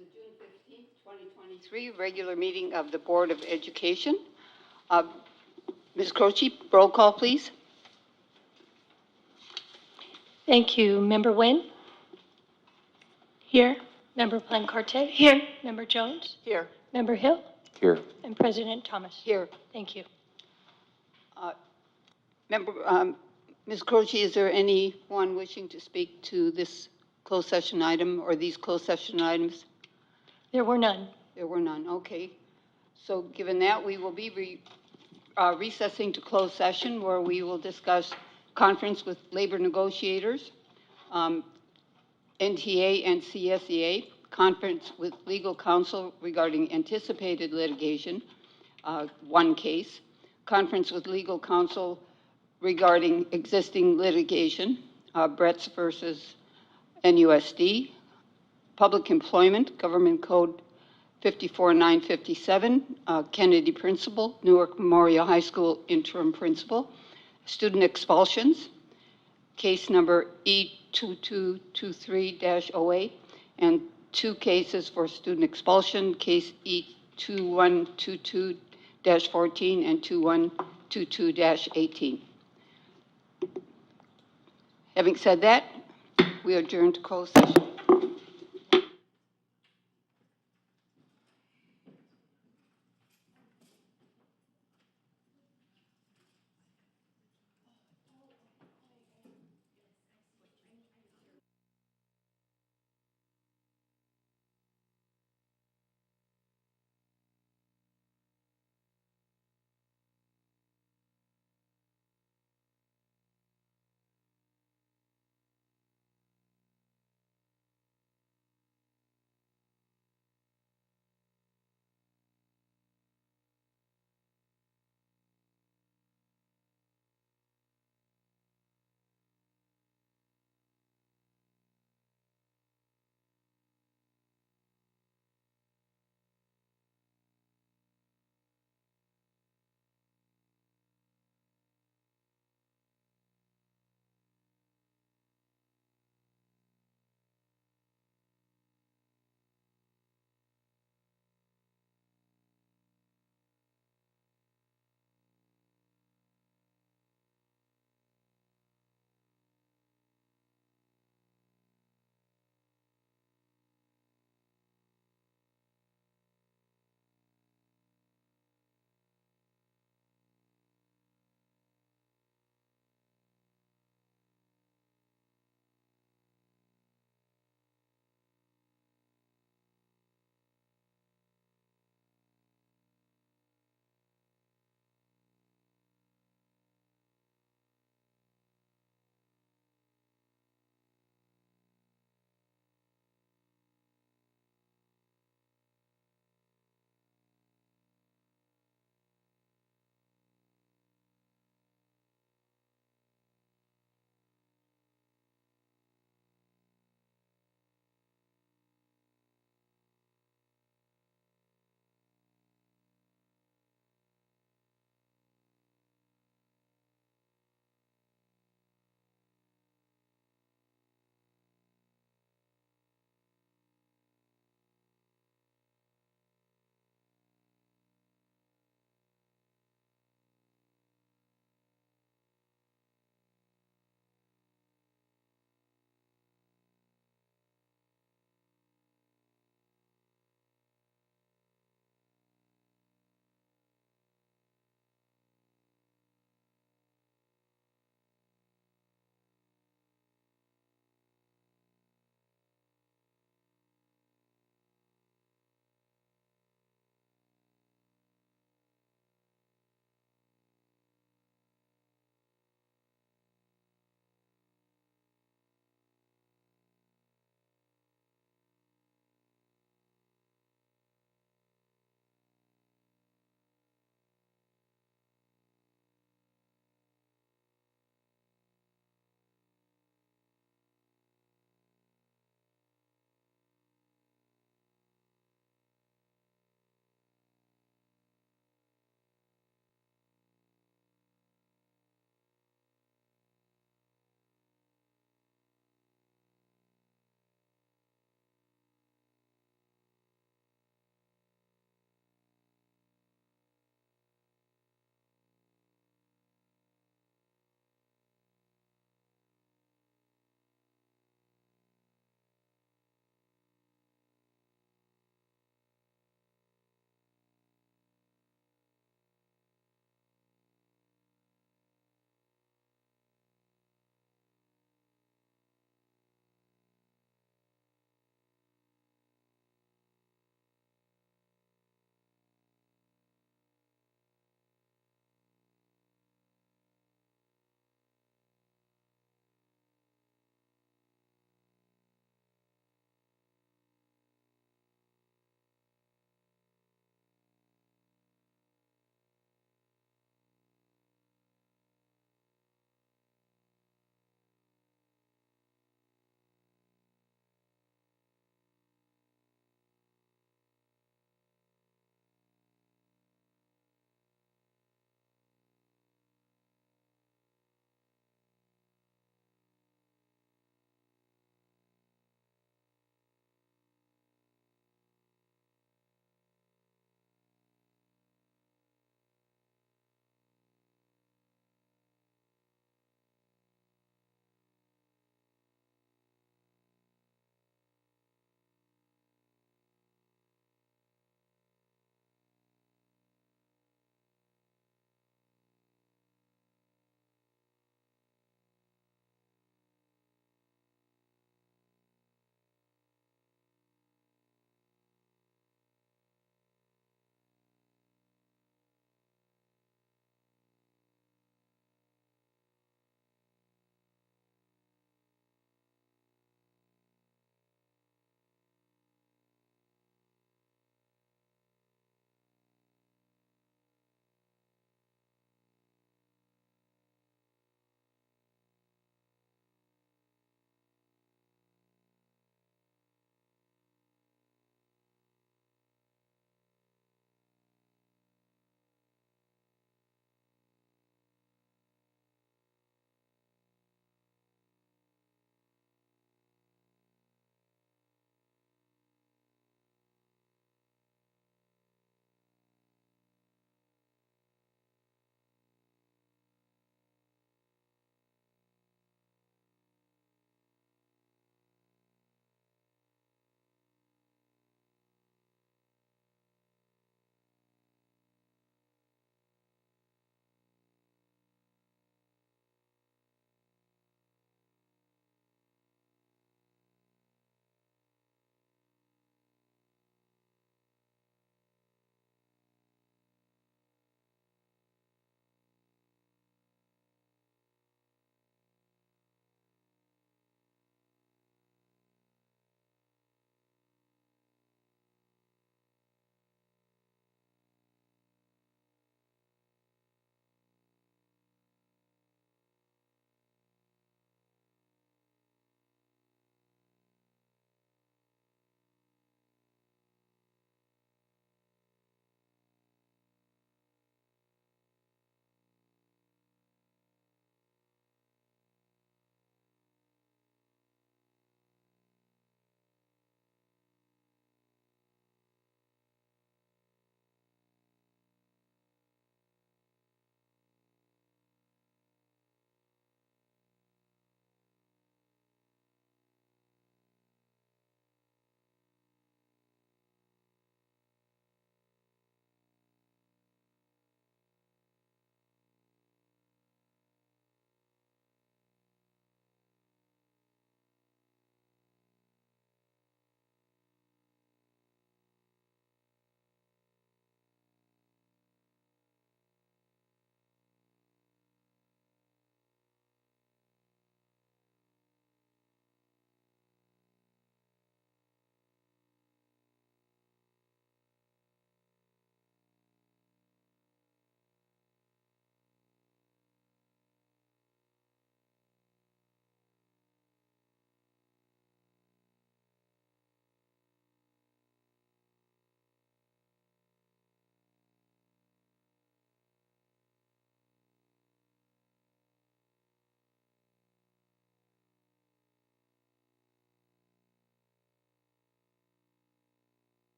the June 15th, 2023 regular meeting of the Board of Education. Ms. Croce, roll call, please. Thank you. Member Nguyen? Here. Member Plancarte? Here. Member Jones? Here. Member Hill? Here. And President Thomas? Here. Thank you. Ms. Croce, is there anyone wishing to speak to this closed session item or these closed session items? There were none. There were none. Okay. So given that, we will be recessing to closed session where we will discuss conference with labor negotiators, NTA and CSEA, conference with legal counsel regarding anticipated litigation, one case, conference with legal counsel regarding existing litigation, Bretts versus NUSD, public employment, Government Code 54957, Kennedy Principal, Newark Memorial High School interim principal, student expulsions, case number E2223-08, and two cases for student expulsion, case E2122-14 and 2122-18. Having said that, we adjourn to closed session.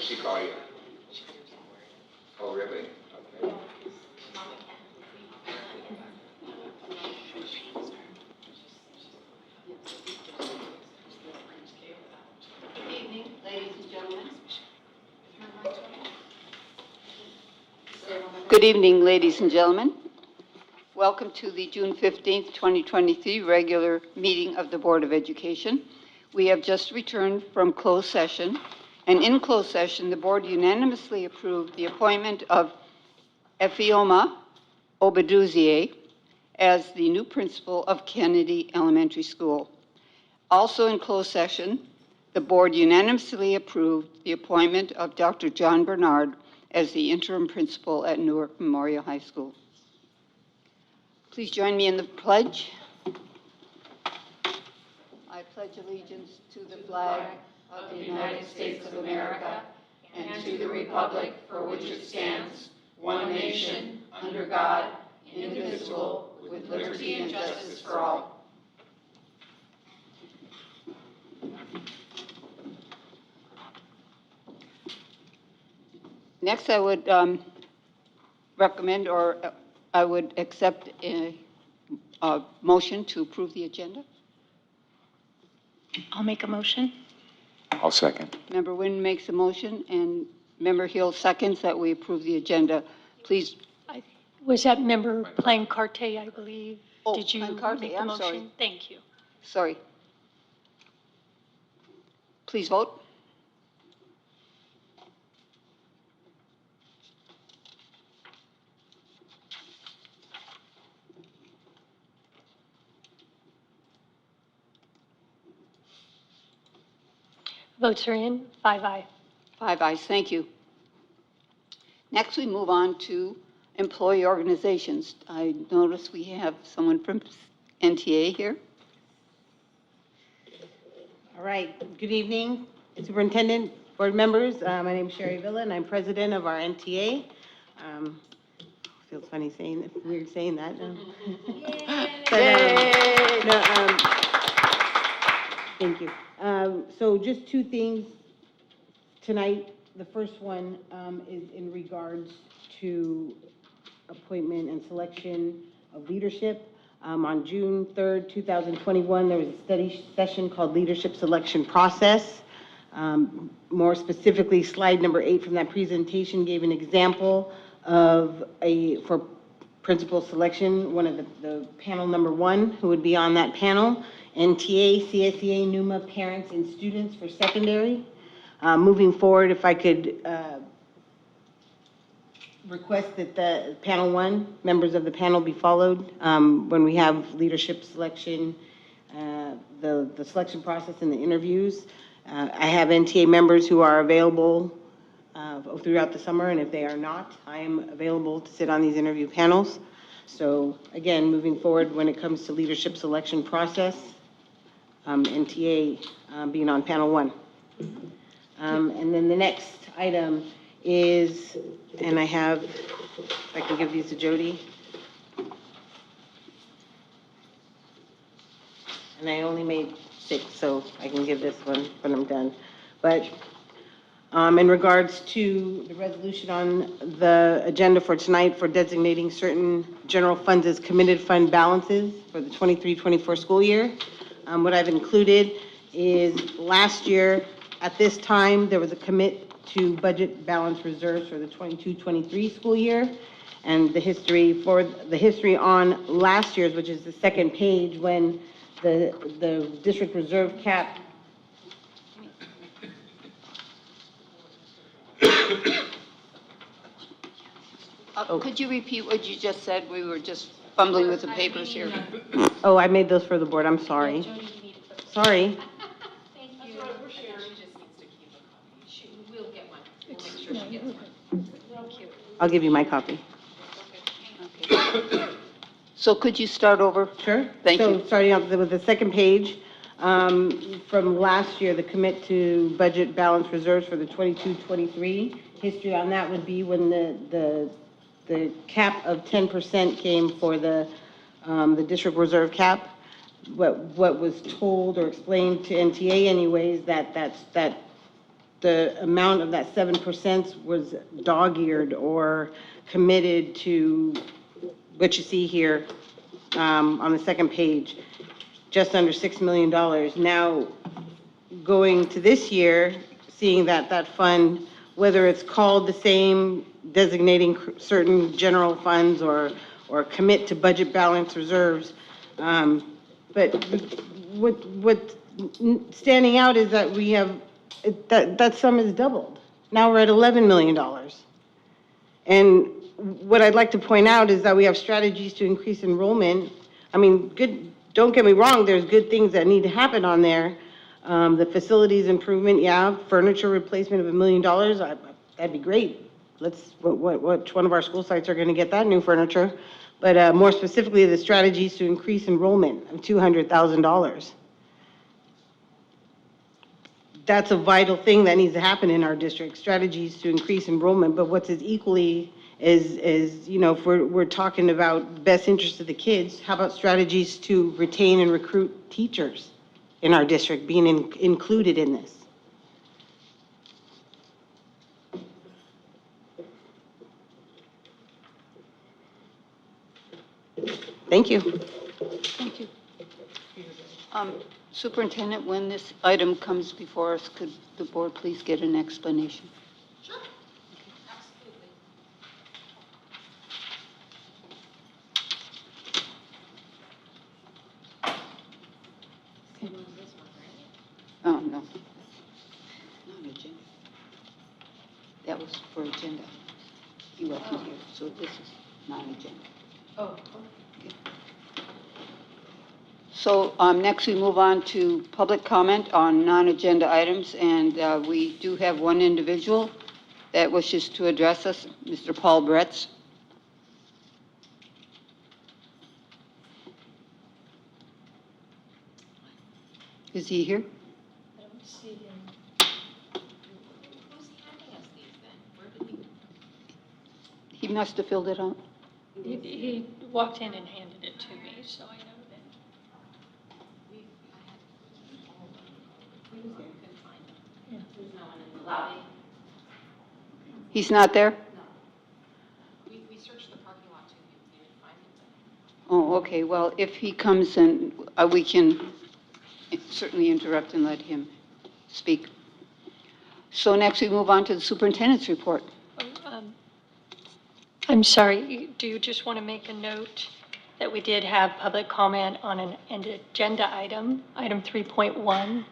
did she call you? Oh, really? Okay. Good evening, ladies and gentlemen. Good evening, ladies and gentlemen. Welcome to the June 15th, 2023 regular meeting of the Board of Education. We have just returned from closed session, and in closed session, the board unanimously approved the appointment of Efioma Obaduzie as the new principal of Kennedy Elementary School. Also in closed session, the board unanimously approved the appointment of Dr. John Bernard as the interim principal at Newark Memorial High School. Please join me in the pledge. I pledge allegiance to the flag of the United States of America and to the republic for which it stands, one nation, under God, indivisible, with liberty and justice for all. Next, I would recommend, or I would accept a motion to approve the agenda. I'll make a motion. I'll second. Member Nguyen makes a motion, and Member Hill seconds that we approve the agenda. Please. Was that member Plancarte, I believe? Oh, Did you Plancarte, make the I'm motion? sorry. Thank you. Sorry. Please vote. Votes are in, 5 ayes. 5 ayes, thank you. Next, we move on to employee organizations. I notice we have someone from NTA here. All right, good evening, Superintendent, board members. My name is Sherry Villa, and I'm president of our NTA. Feels funny saying, weird saying that. Thank you. So just two things tonight. The first one is in regards to appointment and selection of leadership. On June 3rd, 2021, there was a study session called Leadership Selection Process. More specifically, slide number 8 from that presentation gave an example of for principal selection, one of the panel number 1 who would be on that panel, NTA, CSEA, NUMA, parents and students for secondary. Moving forward, if I could request that the panel 1, members of the panel be followed when we have leadership selection, the selection process and the interviews. I have NTA members who are available throughout the summer, and if they are not, I am available to sit on these interview panels. So again, moving forward when it comes to leadership selection process, NTA being on panel 1. And then the next item is, and I have, if I can give these to Jody. And I only made 6, so I can give this one when I'm done. But in regards to the resolution on the agenda for tonight for designating certain general funds as committed fund balances for the 23-24 school year, what I've included is last year at this time there was a commit to budget balance reserves for the 22-23 school year, and the history on last year's, which is the second page, when the district reserve cap Could you repeat what you just said? We were just fumbling with the papers here. Oh, I made those for the board, I'm sorry. Sorry. I'll give you my copy. Okay. So could you start over? Sure. Thank you. So starting out with the second page, from last year, the commit to budget balance reserves for the 22-23. History on that would be when the cap of 10% came for the district reserve cap. What was told or explained to NTA anyways, that the amount of that 7% was dog-eared or committed to what you see here on the second page, just under $6 million. Now, going to this year, seeing that fund, whether it's called the same, designating certain general funds or commit to budget balance reserves, but what's standing out is that we have, that sum is doubled. Now we're at $11 million. And what I'd like to point out is that we have strategies to increase enrollment. I mean, don't get me wrong, there's good things that need to happen on there. The facilities improvement, yeah, furniture replacement of $1 million, that'd be great. Which one of our school sites are gonna get that new furniture? But more specifically, the strategies to increase enrollment of $200,000. That's a vital thing that needs to happen in our district, strategies to increase enrollment. But what's as equally is, you know, if we're talking about best interest of the kids, how about strategies to retain and recruit teachers in our district being included in this? Thank you. Thank you. Superintendent, when this item comes before us, could the board please get an explanation? Sure, absolutely. Oh, no. Not agenda. That was for agenda. He wasn't here, so this is non-agenda. Oh, Okay. So next we move on to public comment on non-agenda items, and we do have one individual that wishes to address us, Mr. Paul Bretz. Is he here? I don't see him. who's handing us these then? Where did we? He must have filled it out. He walked in and handed it to me, so I know that. We couldn't find him. Yeah. There's no one in the lobby. He's not there? No. We searched the parking lot too, we didn't find him. Oh, okay, well, if he comes in, we can certainly interrupt and let him speak. So next we move on to the superintendent's report. I'm sorry, do you just want to make a note that we did have public comment on an agenda item, item 3.1?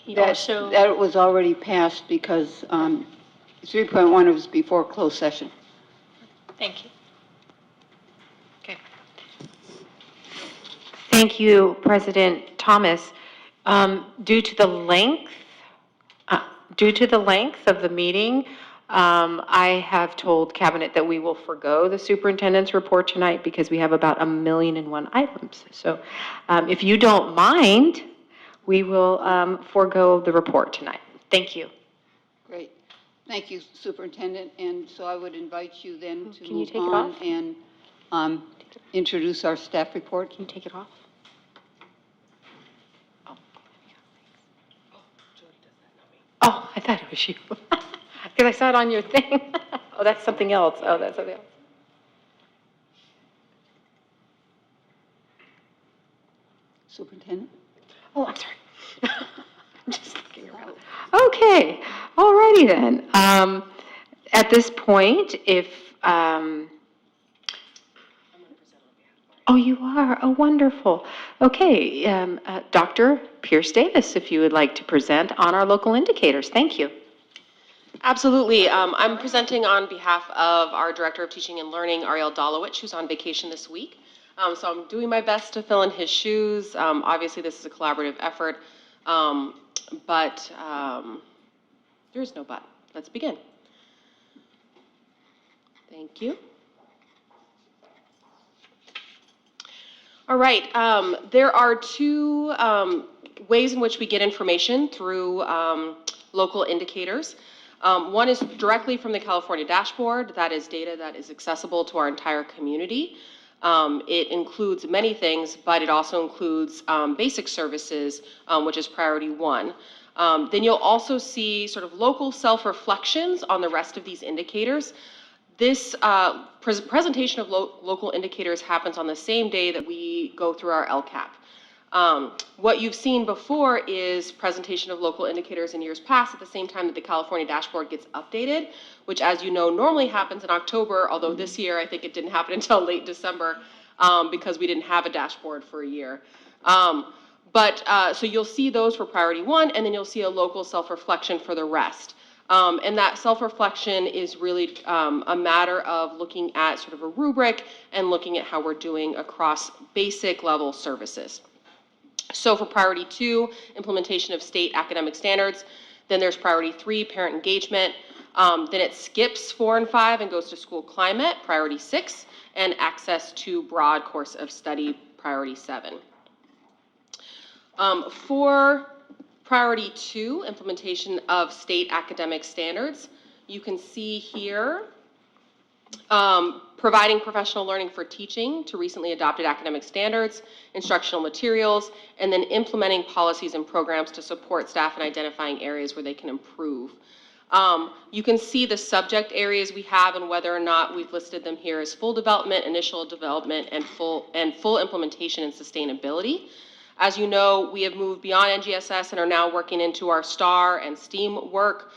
He also, That was already passed because 3.1 was before closed session. thank you. Okay. Thank you, President Thomas. Due to the length of the meeting, I have told Cabinet that we will forego the superintendent's report tonight because we have about 1,000,001 items. So if you don't mind, we will forego the report tonight. Thank you. Great. Thank you, Superintendent. And so I would invite you then to Can you move take it on off? and introduce our staff report. Can you take it off? Oh, I thought it was you. Because I saw it on your thing. Oh, that's something else. Oh, that's something else. Superintendent? Oh, I'm sorry. I'm just looking around. Okay, all righty then. At this point, if, oh, you are? Oh, wonderful. Okay, Dr. Pierce Davis, if you would like to present on our local indicators. Thank you. Absolutely. I'm presenting on behalf of our Director of Teaching and Learning, Ariel Dolowich, who's on vacation this week. So I'm doing my best to fill in his shoes. Obviously, this is a collaborative effort, but there is no but. Let's begin. Thank you. All right. There are two ways in which we get information through local indicators. One is directly from the California dashboard. That is data that is accessible to our entire community. It includes many things, but it also includes basic services, which is priority one. Then you'll also see sort of local self-reflections on the rest of these indicators. This presentation of local indicators happens on the same day that we go through our LCAP. What you've seen before is presentation of local indicators in years past at the same time that the California dashboard gets updated, which, as you know, normally happens in October, although this year I think it didn't happen until late December because we didn't have a dashboard for a year. So you'll see those for priority 1, and then you'll see a local self-reflection for the rest. And that self-reflection is really a matter of looking at sort of a rubric and looking at how we're doing across basic level services. So for priority 2, implementation of state academic standards, then there's priority 3, parent engagement, then it skips 4 and 5 and goes to school climate, priority 6, and access to broad course of study, priority 7. For priority 2, implementation of state academic standards, you can see here providing professional learning for teaching to recently adopted academic standards, instructional materials, and then implementing policies and programs to support staff in identifying areas where they can improve. You can see the subject areas we have and whether or not we've listed them here as full development, initial development, and full implementation and sustainability. As you know, we have moved beyond NGSS and are now working into our STAR and STEAM work.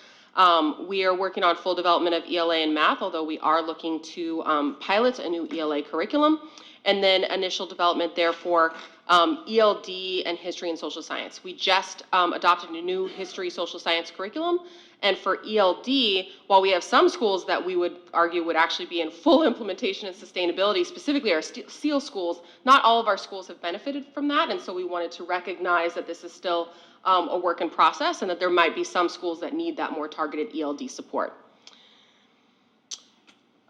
We are working on full development of ELA and math, although we are looking to pilot a new ELA curriculum. And then initial development, therefore, ELD and history and social science. We just adopted a new history social science curriculum. And for ELD, while we have some schools that we would argue would actually be in full implementation and sustainability, specifically our SEAL schools, not all of our schools have benefited from that. And so we wanted to recognize that this is still a work in process and that there might be some schools that need that more targeted ELD support.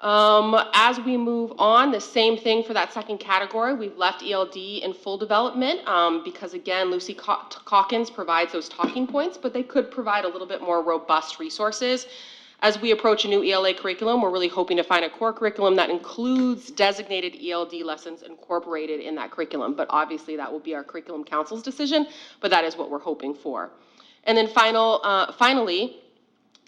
As we move on, the same thing for that second category. We've left ELD in full development because, again, Lucy Calkins provides those talking points, but they could provide a little bit more robust resources. As we approach a new ELA curriculum, we're really hoping to find a core curriculum that includes designated ELD lessons incorporated in that curriculum. But obviously, that will be our curriculum council's decision, but that is what we're hoping for. And then finally,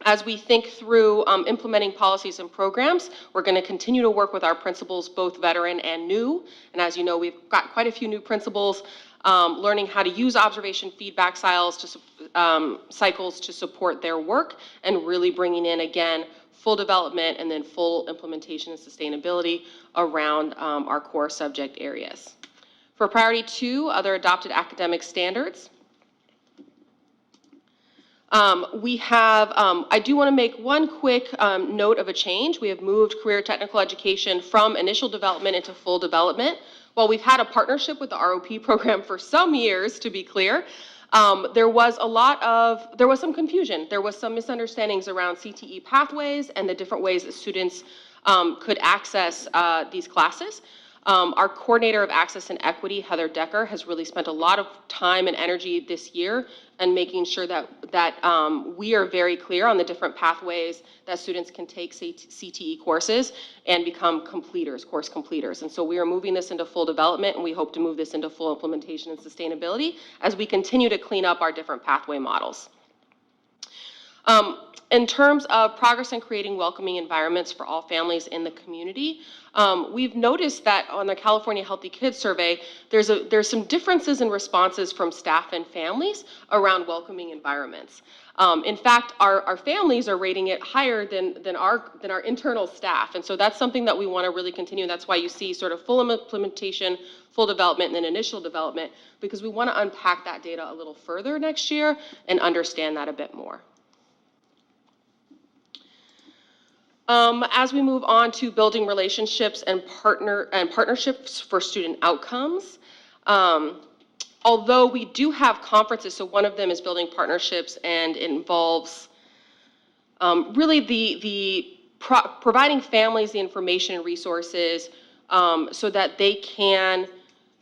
as we think through implementing policies and programs, we're going to continue to work with our principals, both veteran and new. And as you know, we've got quite a few new principals learning how to use observation feedback cycles to support their work and really bringing in, again, full development and then full implementation and sustainability around our core subject areas. For priority 2, other adopted academic standards, I do want to make one quick note of a change. We have moved career technical education from initial development into full development. While we've had a partnership with the ROP program for some years, to be clear, there was some confusion. There was some misunderstandings around CTE pathways and the different ways that students could access these classes. Our coordinator of access and equity, Heather Decker, has really spent a lot of time and energy this year and making sure that we are very clear on the different pathways that students can take CTE courses and become completers, course completers. And so we are moving this into full development, and we hope to move this into full implementation and sustainability as we continue to clean up our different pathway models. In terms of progress in creating welcoming environments for all families in the community, we've noticed that on the California Healthy Kids Survey, there's some differences in responses from staff and families around welcoming environments. In fact, our families are rating it higher than our internal staff, and so that's something that we want to really continue. That's why you see sort of full implementation, full development, and then initial development, because we want to unpack that data a little further next year and understand that a bit more. As we move on to building relationships and partnerships for student outcomes, although we do have conferences, so one of them is building partnerships and it involves really providing families the information and resources so that they can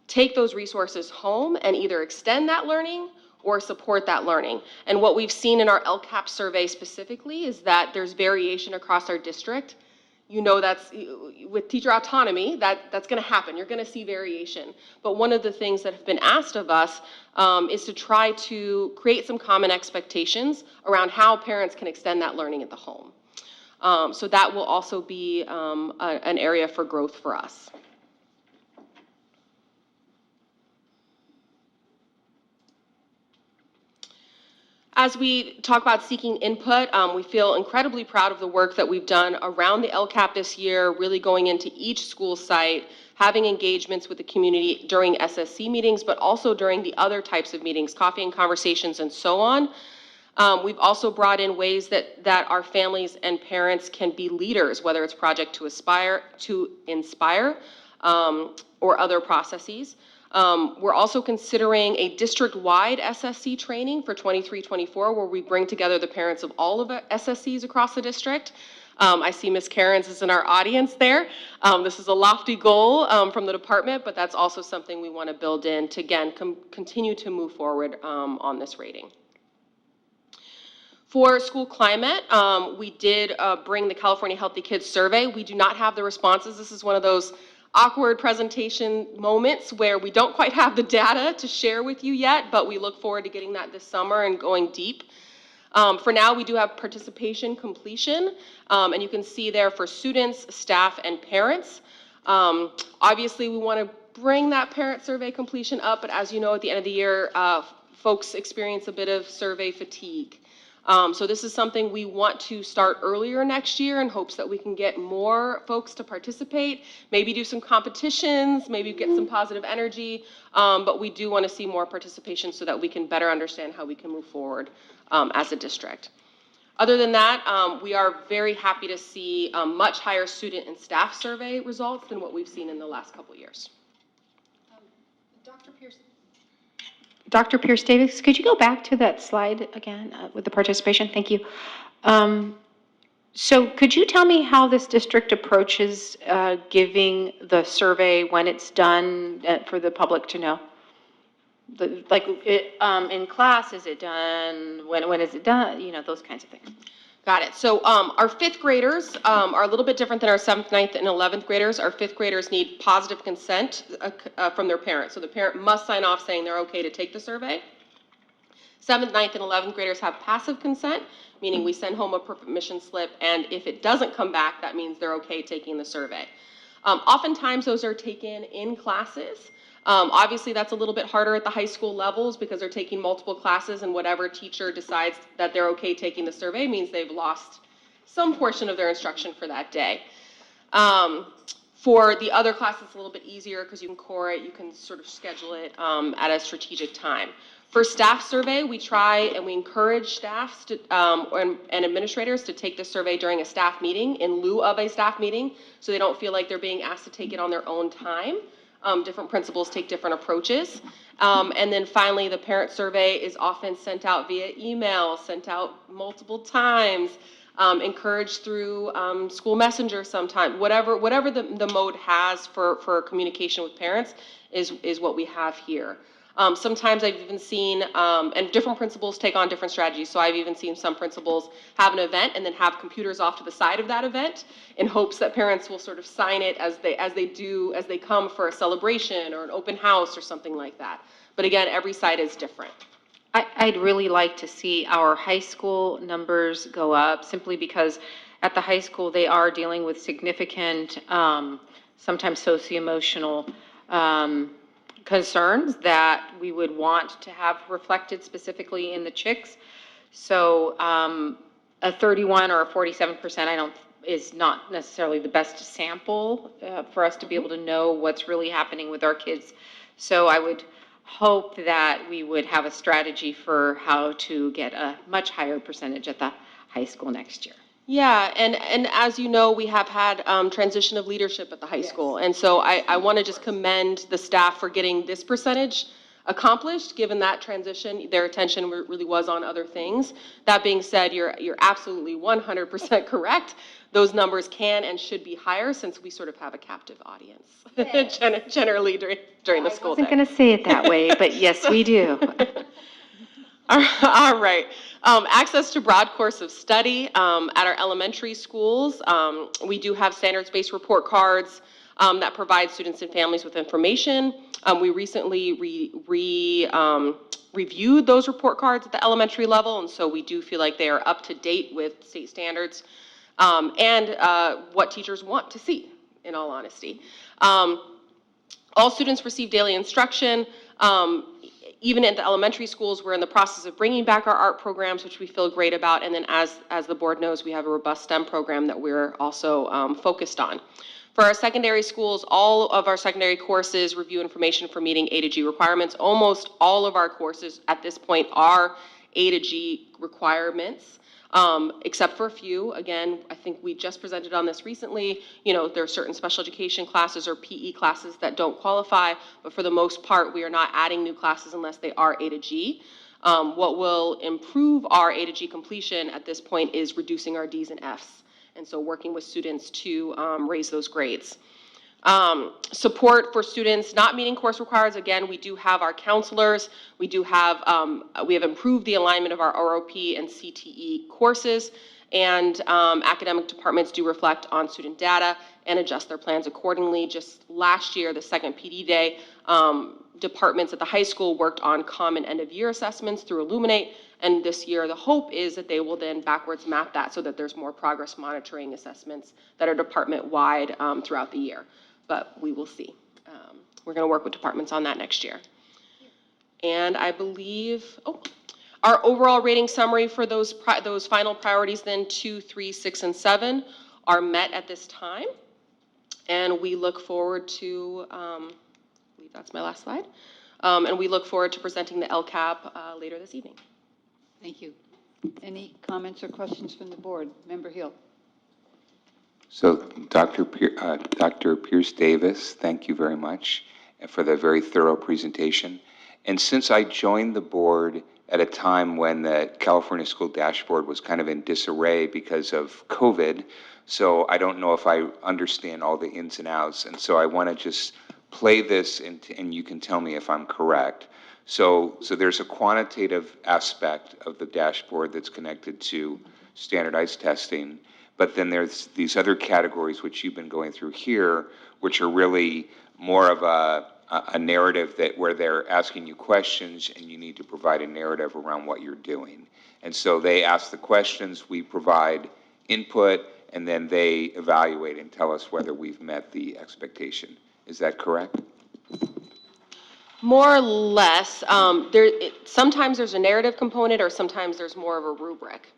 take those resources home and either extend that learning or support that learning. And what we've seen in our LCAP survey specifically is that there's variation across our district. that's, with teacher autonomy, that's going to happen. You're going to see variation. But one of the things that have been asked of us is to try to create some common expectations around how parents can extend that learning at the home. So that will also be an area for growth for us. As we talk about seeking input, we feel incredibly proud of the work that we've done around the LCAP this year, really going into each school site, having engagements with the community during SSC meetings, but also during the other types of meetings, coffee and conversations and so on. We've also brought in ways that our families and parents can be leaders, whether it's Project to Inspire, or other processes. We're also considering a district-wide SSC training for 23-24, where we bring together the parents of all of the SSCs across the district. I see Ms. Cairns is in our audience there. This is a lofty goal from the department, but that's also something we want to build in to, again, continue to move forward on this rating. For school climate, we did bring the California Healthy Kids survey. We do not have the responses. This is one of those awkward presentation moments where we don't quite have the data to share with you yet, but we look forward to getting that this summer and going deep. For now, we do have participation completion, and you can see there for students, staff, and parents. Obviously, we want to bring that parent survey completion up, but as you know, at the end of the year, folks experience a bit of survey fatigue. So this is something we want to start earlier next year in hopes that we can get more folks to participate, maybe do some competitions, maybe get some positive energy, but we do want to see more participation so that we can better understand how we can move forward as a district. Other than that, we are very happy to see much higher student and staff survey results than what we've seen in the last couple years. Dr. Pierce. Dr. Pierce Davis, could you go back to that slide again with the participation? Thank you. So could you tell me how this district approaches giving the survey when it's done for the public to know? In class, is it done? When is it done? You know, those kinds of things. Got it. So our fifth graders are a little bit different than our 7th, 9th, and 11th graders. Our fifth graders need positive consent from their parents. So the parent must sign off saying they're okay to take the survey. 7th, 9th, and 11th graders have passive consent, meaning we send home a permission slip, and if it doesn't come back, that means they're okay taking the survey. Oftentimes those are taken in classes. Obviously, that's a little bit harder at the high school levels because they're taking multiple classes, and whatever teacher decides that they're okay taking the survey means they've lost some portion of their instruction for that day. For the other classes, it's a little bit easier because you can core it, you can sort of schedule it at a strategic time. For staff survey, we try and we encourage staffs to, and administrators to take the survey during a staff meeting in lieu of a staff meeting, so they don't feel like they're being asked to take it on their own time. Different principals take different approaches. And then finally, the parent survey is often sent out via email, sent out multiple times, encouraged through school messenger sometime. Whatever the mode has for communication with parents is what we have here. Sometimes I've even seen, and different principals take on different strategies, so I've even seen some principals have an event and then have computers off to the side of that event in hopes that parents will sort of sign it as they come for a celebration or an open house or something like that. But again, every site is different. I'd really like to see our high school numbers go up, simply because at the high school they are dealing with significant, sometimes socio-emotional concerns that we would want to have reflected specifically in the chicks. So a 31 or a 47% is not necessarily the best sample for us to be able to know what's really happening with our kids. So I would hope that we would have a strategy for how to get a much higher percentage at the high school next year. Yeah, and as you know, we have had transition of leadership at the high school. And so I want to just commend the staff for getting this percentage accomplished, given that transition. Their attention really was on other things. That being said, you're absolutely 100% correct. Those numbers can and should be higher since we sort of have a captive audience generally during the school day. I wasn't going to say it that way, but yes, we do. All right. Access to broad course of study at our elementary schools. We do have standards-based report cards that provide students and families with information. We recently reviewed those report cards at the elementary level, and so we do feel like they are up to date with state standards and what teachers want to see, in all honesty. All students receive daily instruction. Even at the elementary schools, we're in the process of bringing back our art programs, which we feel great about. And then as the board knows, we have a robust STEM program that we're also focused on. For our secondary schools, all of our secondary courses review information for meeting A to G requirements. Almost all of our courses at this point are A to G requirements. Except for a few. Again, I think we just presented on this recently. You know, there are certain special education classes or PE classes that don't qualify, but for the most part, we are not adding new classes unless they are A to G. What will improve our A to G completion at this point is reducing our Ds and Fs, and so working with students to raise those grades. Support for students not meeting course requirements. Again, we do have our counselors. We have improved the alignment of our ROP and CTE courses, and academic departments do reflect on student data and adjust their plans accordingly. Just last year, the second PD day, departments at the high school worked on common end-of-year assessments through Illuminate, and this year the hope is that they will then backwards map that so that there's more progress monitoring assessments that are department-wide throughout the year. But we will see. We're going to work with departments on that next year. And I believe, our overall rating summary for those final priorities then 2, 3, 6, and 7 are met at this time. And we look forward to, I believe that's my last slide. And we look forward to presenting the LCAP later this evening. Thank you. Any comments or questions from the board? Member Hill. So, Dr. Pierce Davis, thank you very much for the very thorough presentation. And since I joined the board at a time when the California School Dashboard was kind of in disarray because of COVID, so I don't know if I understand all the ins and outs. And so I want to just play this and you can tell me if I'm correct. So there's a quantitative aspect of the dashboard that's connected to standardized testing. But then there's these other categories which you've been going through here, which are really more of a narrative where they're asking you questions and you need to provide a narrative around what you're doing. And so they ask the questions, we provide input, and then they evaluate and tell us whether we've met the expectation. Is that correct? More or less. Sometimes there's a narrative component or sometimes there's more of a rubric.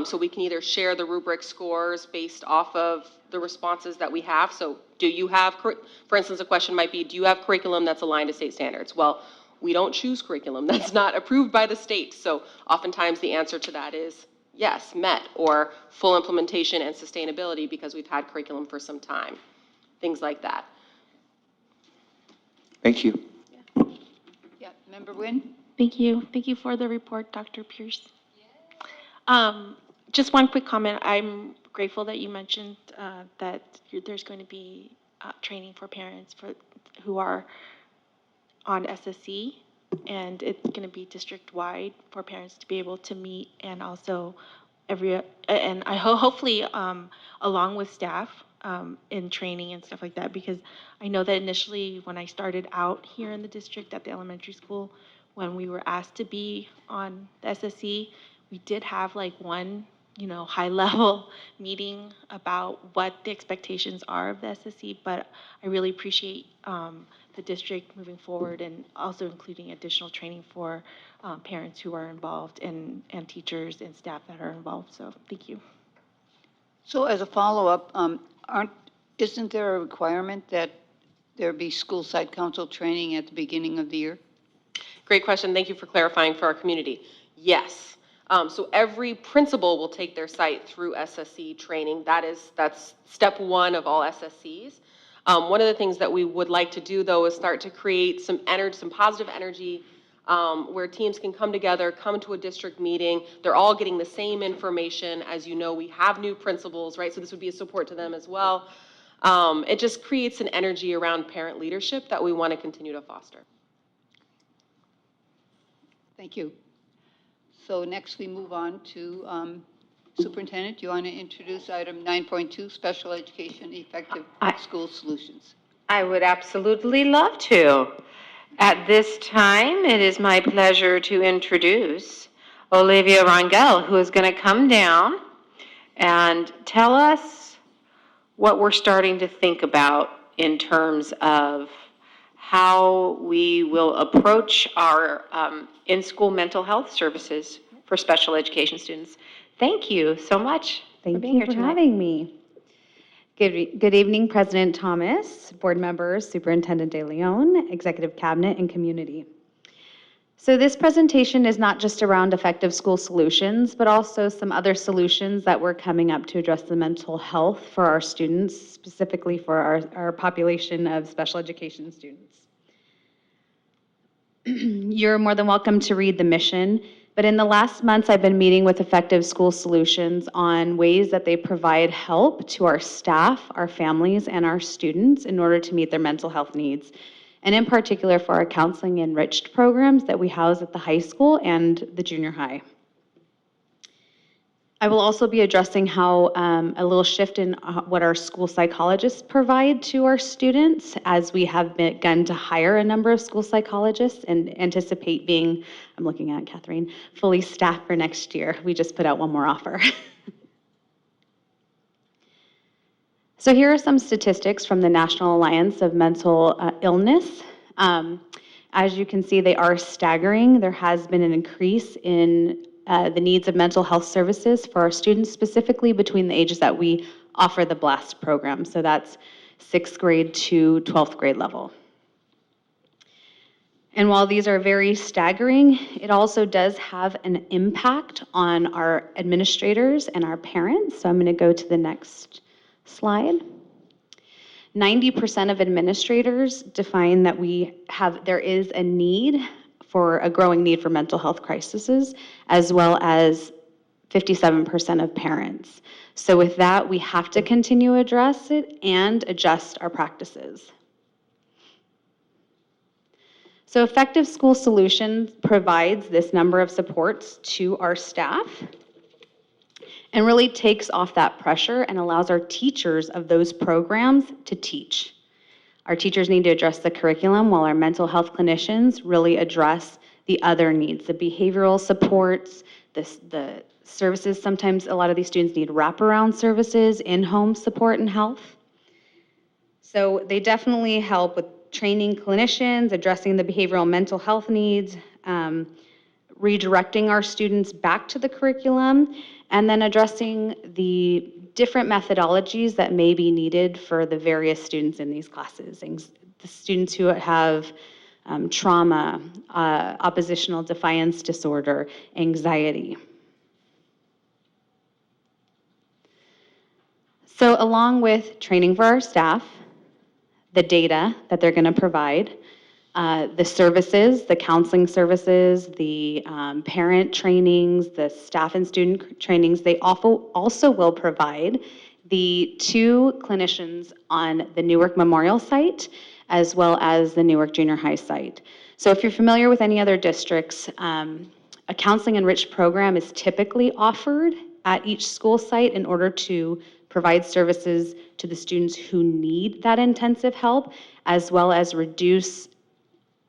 So we can either share the rubric scores based off of the responses that we have. So do you have, for instance, a question might be, do you have curriculum that's aligned to state standards? Well, we don't choose curriculum that's not approved by the state. So oftentimes the answer to that is yes, met, or full implementation and sustainability because we've had curriculum for some time. Things like that. Thank you. Yeah, Member Nguyen? Thank you. Thank you for the report, Dr. Pierce. Just one quick comment. I'm grateful that you mentioned that there's going to be training for parents who are on SSC, and it's going to be district-wide for parents to be able to meet, and also hopefully along with staff in training and stuff like that, because I know that initially when I started out here in the district at the elementary school, when we were asked to be on the SSC, we did have like one, high-level meeting about what the expectations are of the SSC, but I really appreciate the district moving forward and also including additional training for parents who are involved and teachers and staff that are involved. So thank you. So as a follow-up, isn't there a requirement that there be school site council training at the beginning of the year? Great question. Thank you for clarifying for our community. Yes. So every principal will take their site through SSC training. That's step one of all SSCs. One of the things that we would like to do, though, is start to create some positive energy where teams can come together, come to a district meeting. They're all getting the same information. As you know, we have new principals, right? So this would be a support to them as well. It just creates an energy around parent leadership that we want to continue to foster. Thank you. So next we move on to Superintendent. Do you want to introduce item 9.2, Special Education Effective School Solutions? I would absolutely love to. At this time, it is my pleasure to introduce Olivia Rangel, who is going to come down and tell us what we're starting to think about in terms of how we will approach our in-school mental health services for special education students. Thank you so much for Thank being you here for tonight. having me. Good evening, President Thomas, board members, Superintendent De Leon, Executive Cabinet, and community. So this presentation is not just around effective school solutions, but also some other solutions that we're coming up to address the mental health for our students, specifically for our population of special education students. You're more than welcome to read the mission, but in the last months, I've been meeting with Effective School Solutions on ways that they provide help to our staff, our families, and our students in order to meet their mental health needs, and in particular for our counseling enriched programs that we house at the high school and the junior high. I will also be addressing how a little shift in what our school psychologists provide to our students, as we have begun to hire a number of school psychologists and anticipate being, I'm looking at Catherine, fully staffed for next year. We just put out one more offer. So here are some statistics from the National Alliance of Mental Illness. As you can see, they are staggering. There has been an increase in the needs of mental health services for our students, specifically between the ages that we offer the BLAST program. So that's 6th grade to 12th grade level. And while these are very staggering, it also does have an impact on our administrators and our parents. So I'm going to go to the next slide. 90% of administrators define that there is a need for a growing need for mental health crises, as well as 57% of parents. So with that, we have to continue to address it and adjust our practices. So Effective School Solutions provides this number of supports to our staff and really takes off that pressure and allows our teachers of those programs to teach. Our teachers need to address the curriculum, while our mental health clinicians really address the other needs, the behavioral supports, the services. Sometimes a lot of these students need wraparound services, in-home support and health. So they definitely help with training clinicians, addressing the behavioral and mental health needs, redirecting our students back to the curriculum, and then addressing the different methodologies that may be needed for the various students in these classes. The students who have trauma, oppositional defiance disorder, anxiety. So along with training for our staff, the data that they're going to provide, the services, the counseling services, the parent trainings, the staff and student trainings, they also will provide the 2 clinicians on the Newark Memorial site, as well as the Newark Junior High site. So if you're familiar with any other districts, a counseling enriched program is typically offered at each school site in order to provide services to the students who need that intensive help, as well as reduce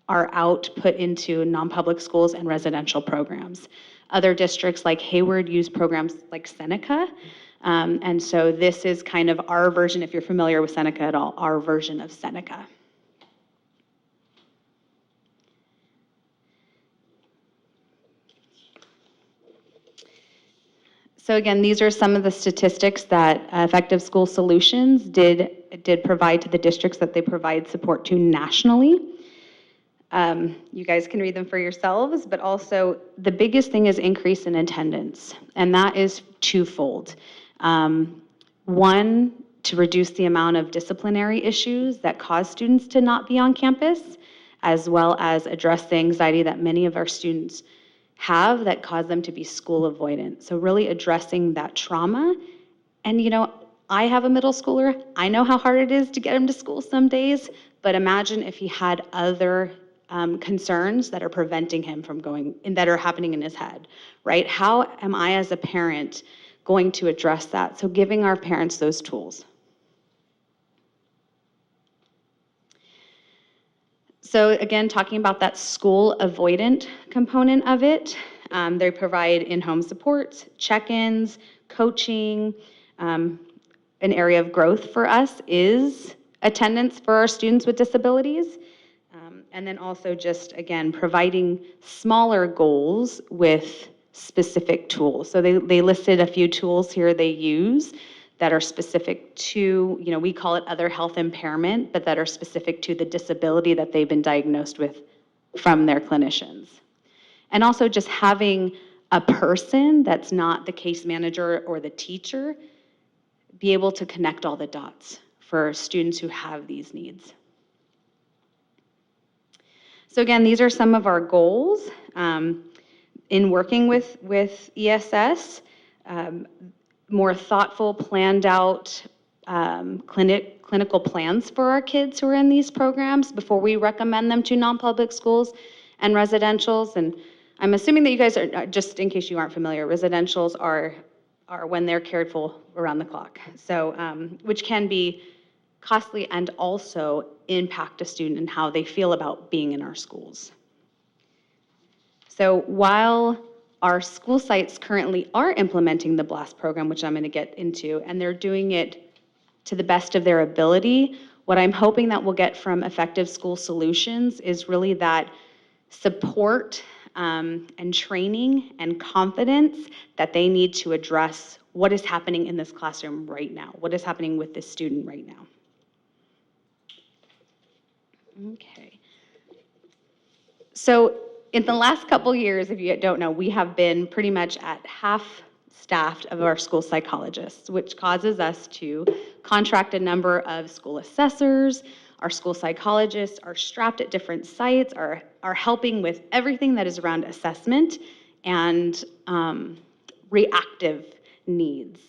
our output into non-public schools and residential programs. Other districts like Hayward use programs like Seneca, and so this is kind of our version, if you're familiar with Seneca at all, our version of Seneca. So again, these are some of the statistics that Effective School Solutions did provide to the districts that they provide support to nationally. You guys can read them for yourselves, but also the biggest thing is increase in attendance, and that is twofold. One, to reduce the amount of disciplinary issues that cause students to not be on campus, as well as address the anxiety that many of our students have that cause them to be school avoidant. So really addressing that trauma. And I have a middle schooler. I know how hard it is to get him to school some days, but imagine if he had other concerns that are preventing him from going, and that are happening in his head, right? How am I as a parent going to address that? So giving our parents those tools. So again, talking about that school avoidant component of it, they provide in-home supports, check-ins, coaching. An area of growth for us is attendance for our students with disabilities. And then also just, again, providing smaller goals with specific tools. So they listed a few tools here they use that are specific to, we call it other health impairment, but that are specific to the disability that they've been diagnosed with from their clinicians. And also just having a person that's not the case manager or the teacher be able to connect all the dots for students who have these needs. So again, these are some of our goals in working with ESS. More thoughtful, planned out clinical plans for our kids who are in these programs before we recommend them to non-public schools and residentials. And I'm assuming that you guys are, just in case you aren't familiar, residentials are when they're cared for around the clock. So, which can be costly and also impact a student and how they feel about being in our schools. So while our school sites currently are implementing the BLAST program, which I'm going to get into, and they're doing it to the best of their ability, what I'm hoping that we'll get from Effective School Solutions is really that support and training and confidence that they need to address what is happening in this classroom right now, what is happening with this student right now. Okay. So in the last couple years, if you don't know, we have been pretty much at half staffed of our school psychologists, which causes us to contract a number of school assessors. Our school psychologists are strapped at different sites, are helping with everything that is around assessment and reactive needs.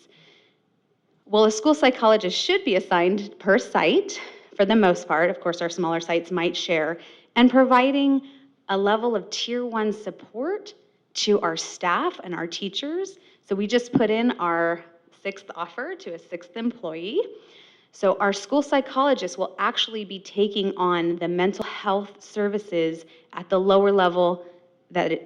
Well, a school psychologist should be assigned per site for the most part. Of course, our smaller sites might share, and providing a level of tier 1 support to our staff and our teachers. So we just put in our 6th offer to a 6th employee. So our school psychologist will actually be taking on the mental health services at the lower level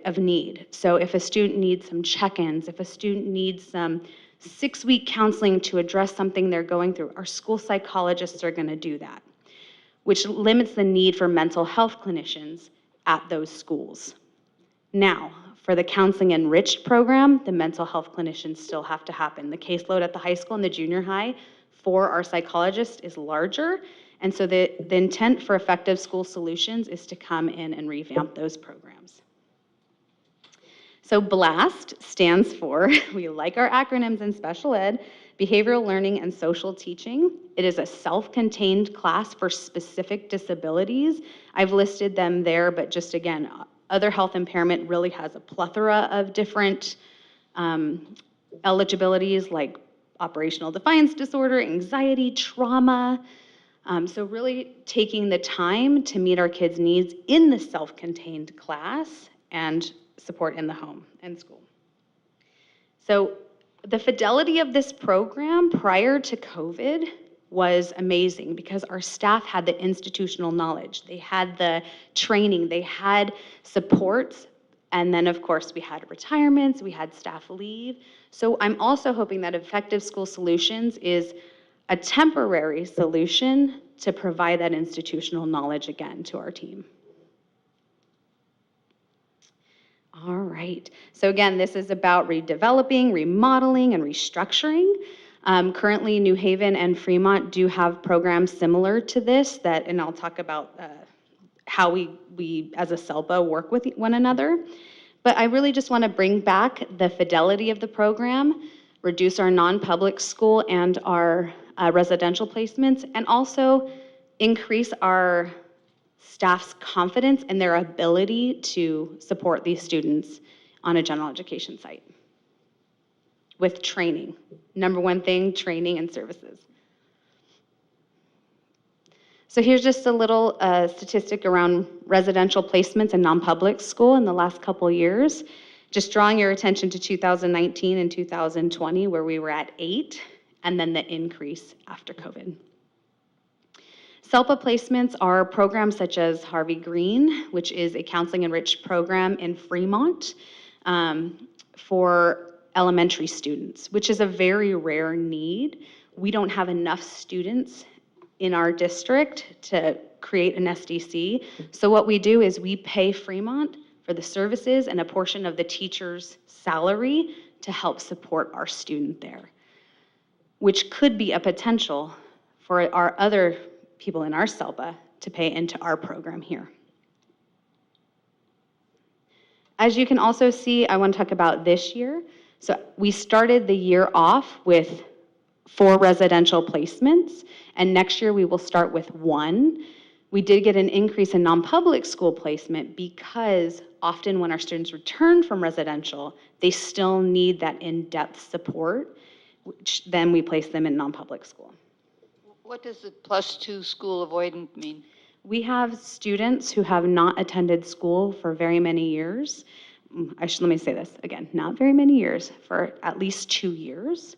of need. So if a student needs some check-ins, if a student needs some 6-week counseling to address something they're going through, our school psychologists are going to do that, which limits the need for mental health clinicians at those schools. Now, for the Counseling Enriched program, the mental health clinicians still have to happen. The caseload at the high school and the junior high for our psychologists is larger, and so the intent for Effective School Solutions is to come in and revamp those programs. So BLAST stands for, we like our acronyms in special ed, Behavioral Learning and Social Teaching. It is a self-contained class for specific disabilities. I've listed them there, but just again, other health impairment really has a plethora of different eligibilities like operational defiance disorder, anxiety, trauma. So really taking the time to meet our kids' needs in the self-contained class and support in the home and school. So the fidelity of this program prior to COVID was amazing because our staff had the institutional knowledge. They had the training, they had supports, and then of course we had retirements, we had staff leave. So I'm also hoping that Effective School Solutions is a temporary solution to provide that institutional knowledge again to our team. All right, so again, this is about redeveloping, remodeling, and restructuring. Currently, New Haven and Fremont do have programs similar to this and I'll talk about how we as a CELPA work with one another. But I really just want to bring back the fidelity of the program, reduce our non-public school and our residential placements, and also increase our staff's confidence in their ability to support these students on a general education site with training. Number one thing, training and services. So here's just a little statistic around residential placements in non-public school in the last couple years. Just drawing your attention to 2019 and 2020, where we were at 8, and then the increase after COVID. SELPA placements are programs such as Harvey Green, which is a counseling enriched program in Fremont for elementary students, which is a very rare need. We don't have enough students in our district to create an SDC. So what we do is we pay Fremont for the services and a portion of the teacher's salary to help support our student there, which could be a potential for our other people in our SELPA to pay into our program here. As you can also see, I want to talk about this year. So we started the year off with 4 residential placements, and next year we will start with 1. We did get an increase in non-public school placement because often when our students return from residential, they still need that in-depth support, which then we place them in non-public school. What does the +2 school avoidant mean? We have students who have not attended school for very many years. Let me say this again, not very many years, for at least 2 years.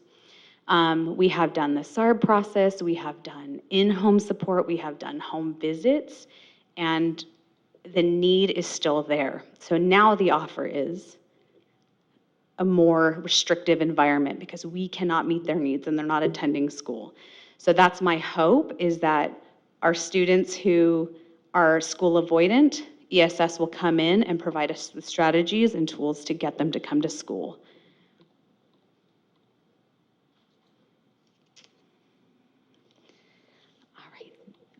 We have done the SARB process, we have done in-home support, we have done home visits, and the need is still there. So now the offer is a more restrictive environment because we cannot meet their needs and they're not attending school. So that's my hope, is that our students who are school avoidant, ESS will come in and provide us with strategies and tools to get them to come to school. All right,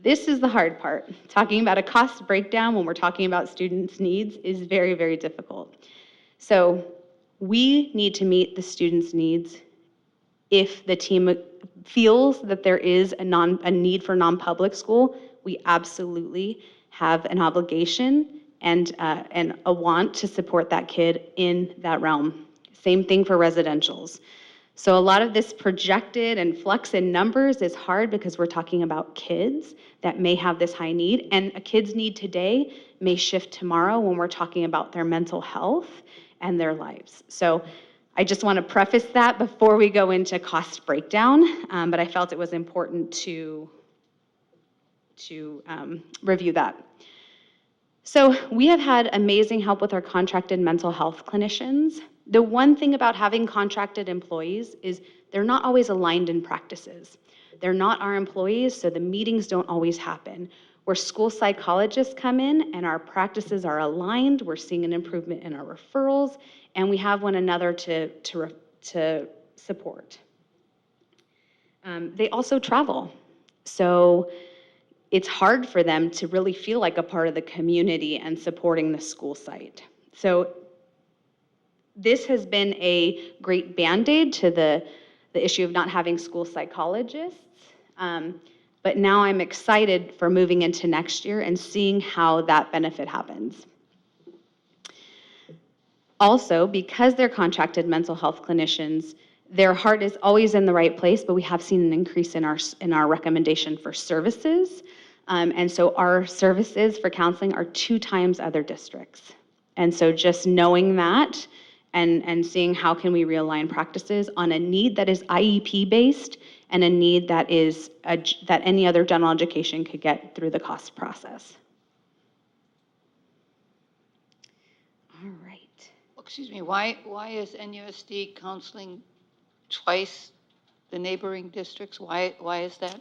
this is the hard part. Talking about a cost breakdown when we're talking about students' needs is very, very difficult. So we need to meet the students' needs. If the team feels that there is a need for non-public school, we absolutely have an obligation and a want to support that kid in that realm. Same thing for residentials. So a lot of this projected and flux in numbers is hard because we're talking about kids that may have this high need, and a kid's need today may shift tomorrow when we're talking about their mental health and their lives. So I just want to preface that before we go into cost breakdown, but I felt it was important to review that. So we have had amazing help with our contracted mental health clinicians. The one thing about having contracted employees is they're not always aligned in practices. They're not our employees, so the meetings don't always happen. Where school psychologists come in and our practices are aligned, we're seeing an improvement in our referrals, and we have one another to support. They also travel. So it's hard for them to really feel like a part of the community and supporting the school site. So this has been a great Band-Aid to the issue of not having school psychologists. But now I'm excited for moving into next year and seeing how that benefit happens. Also, because they're contracted mental health clinicians, their heart is always in the right place, but we have seen an increase in our recommendation for services. And so our services for counseling are 2 times other districts. And so just knowing that and seeing how can we realign practices on a need that is IEP based and a need that is that any other general education could get through the cost process. All right. Excuse me, why is NUSD counseling twice the neighboring districts? Why is that?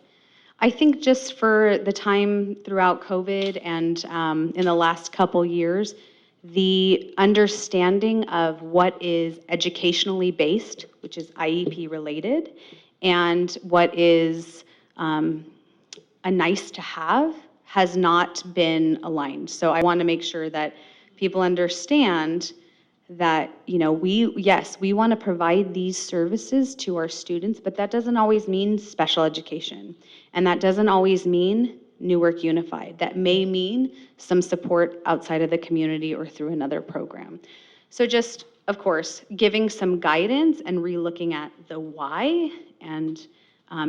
I think just for the time throughout COVID and in the last couple years, the understanding of what is educationally based, which is IEP related, and what is a nice to have has not been aligned. So I want to make sure that people understand that, you know, we want to provide these services to our students, but that doesn't always mean special education. And that doesn't always mean Newark Unified. That may mean some support outside of the community or through another program. So just, of course, giving some guidance and relooking at the why and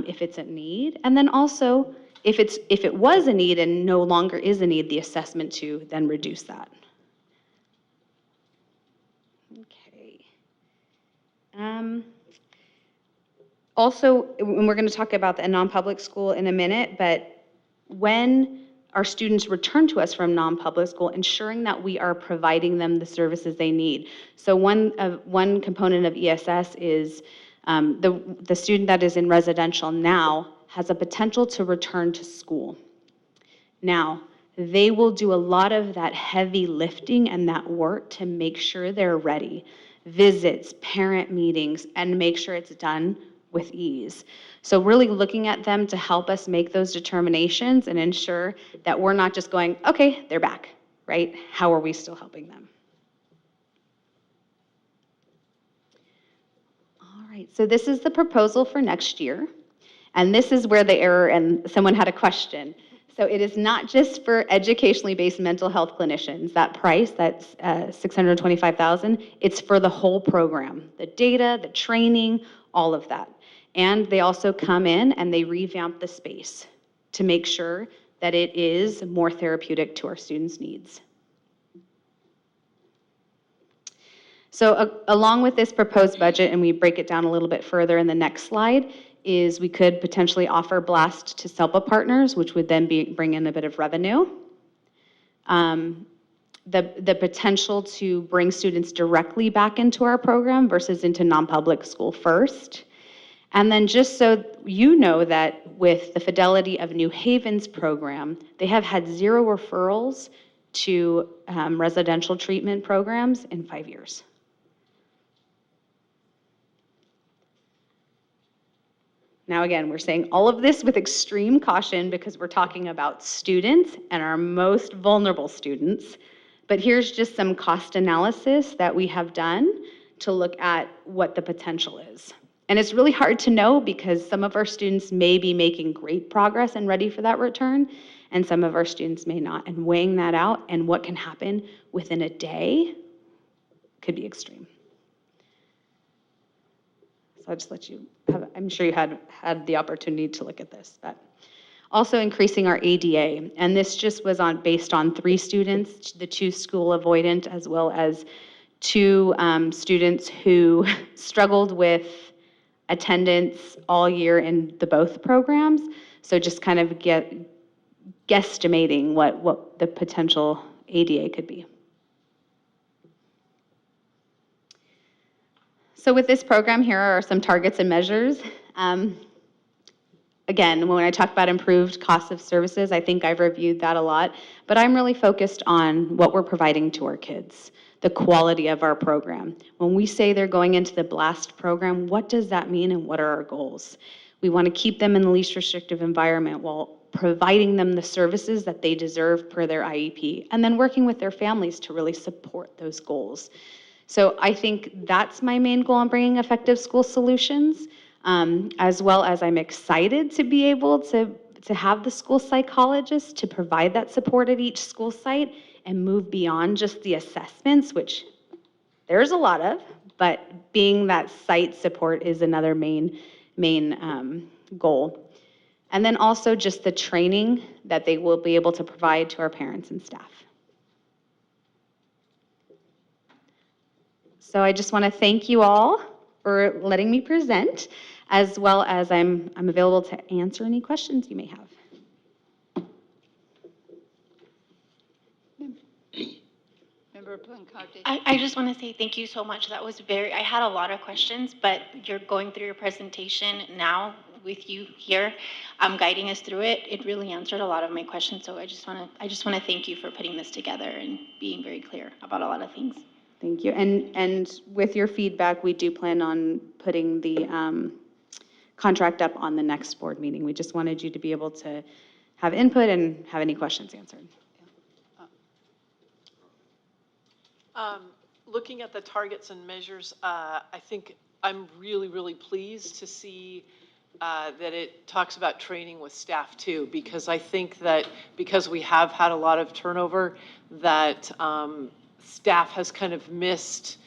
if it's a need. And then also, if it was a need and no longer is a need, the assessment to then reduce that. Okay. Also, and we're going to talk about the non-public school in a minute, but when our students return to us from non-public school, ensuring that we are providing them the services they need. So one component of ESS is the student that is in residential now has a potential to return to school. Now, they will do a lot of that heavy lifting and that work to make sure they're ready. Visits, parent meetings, and make sure it's done with ease. So really looking at them to help us make those determinations and ensure that we're not just going, okay, they're back, right? How are we still helping them? All right, so this is the proposal for next year. And this is where the error, and someone had a question. So it is not just for educationally based mental health clinicians, that price, that's $625,000, it's for the whole program, the data, the training, all of that. And they also come in and they revamp the space to make sure that it is more therapeutic to our students' needs. So along with this proposed budget, and we break it down a little bit further in the next slide, is we could potentially offer BLAST to SELPA partners, which would then bring in a bit of revenue. The potential to bring students directly back into our program versus into non-public school first. And then just so you know that with the Fidelity of New Haven's program, they have had 0 referrals to residential treatment programs in 5 years. Now, again, we're saying all of this with extreme caution because we're talking about students and our most vulnerable students. But here's just some cost analysis that we have done to look at what the potential is. And it's really hard to know because some of our students may be making great progress and ready for that return, and some of our students may not. And weighing that out and what can happen within a day could be extreme. So I'll just let you have, I'm sure you had the opportunity to look at this. But also increasing our ADA, and this just was based on 3 students, the 2 school avoidant, as well as 2 students who struggled with attendance all year in both programs. So just kind of guesstimating what the potential ADA could be. So with this program, here are some targets and measures. Again, when I talk about improved cost of services, I think I've reviewed that a lot, but I'm really focused on what we're providing to our kids, the quality of our program. When we say they're going into the BLAST program, what does that mean and what are our goals? We want to keep them in the least restrictive environment while providing them the services that they deserve per their IEP, and then working with their families to really support those goals. So I think that's my main goal in bringing effective school solutions, as well as I'm excited to be able to have the school psychologist to provide that support at each school site and move beyond just the assessments, which there's a lot of, but being that site support is another main goal. And then also just the training that they will be able to provide to our parents and staff. So I just want to thank you all for letting me present, as well as I'm available to answer any questions you may have. Member Plancarte. I just want to say thank you so much. That was I had a lot of questions, but you're going through your presentation now with you here, guiding us through it. It really answered a lot of my questions. So I just want to thank you for putting this together and being very clear about a lot of things. Thank you. And with your feedback, we do plan on putting the contract up on the next board meeting. We just wanted you to be able to have input and have any questions answered. Looking at the targets and measures, I think I'm really, really pleased to see that it talks about training with staff too, because I think that because we have had a lot of turnover, that staff has kind of missed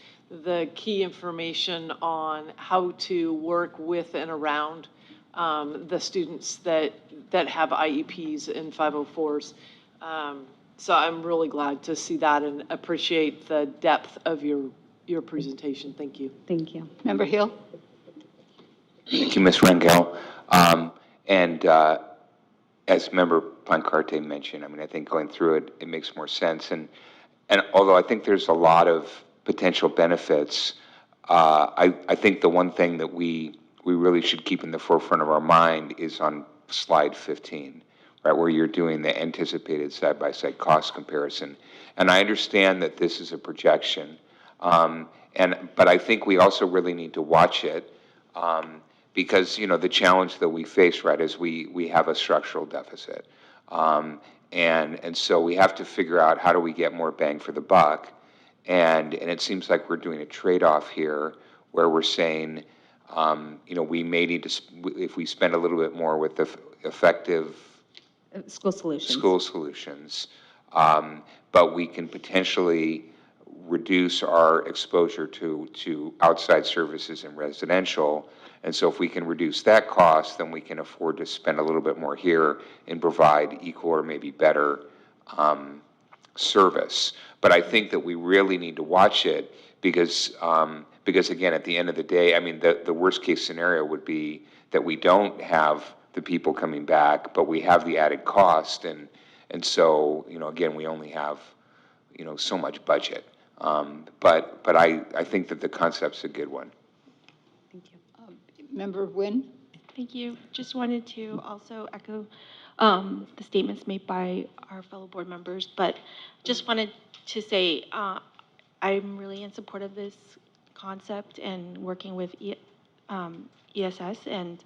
the key information on how to work with and around the students that have IEPs and 504s. So I'm really glad to see that and appreciate the depth of your presentation. Thank you. Thank you. Member Hill? Thank you, Ms. Rangel. And as Member Pancarte mentioned, I mean, I think going through it, it makes more sense. And although I think there's a lot of potential benefits, I think the one thing that we really should keep in the forefront of our mind is on slide 15, right, where you're doing the anticipated side-by-side cost comparison. And I understand that this is a projection, but I think we also really need to watch it because, you know, the challenge that we face, right, is we have a structural deficit. And so we have to figure out how do we get more bang for the buck. And it seems like we're doing a trade-off here where we're saying, you know, we may need to, if we spend a little bit more with the effective School solutions. school solutions, but we can potentially reduce our exposure to outside services and residential. And so if we can reduce that cost, then we can afford to spend a little bit more here and provide equal or maybe better service. But I think that we really need to watch it because again, at the end of the day, I mean, the worst case scenario would be that we don't have the people coming back, but we have the added cost. And so, you know, again, we only have, you know, so much budget. But I think that the concept's a good one. Thank you. Member Nguyen? Thank you. Just wanted to also echo the statements made by our fellow board members, but just wanted to say I'm really in support of this concept and working with ESS, and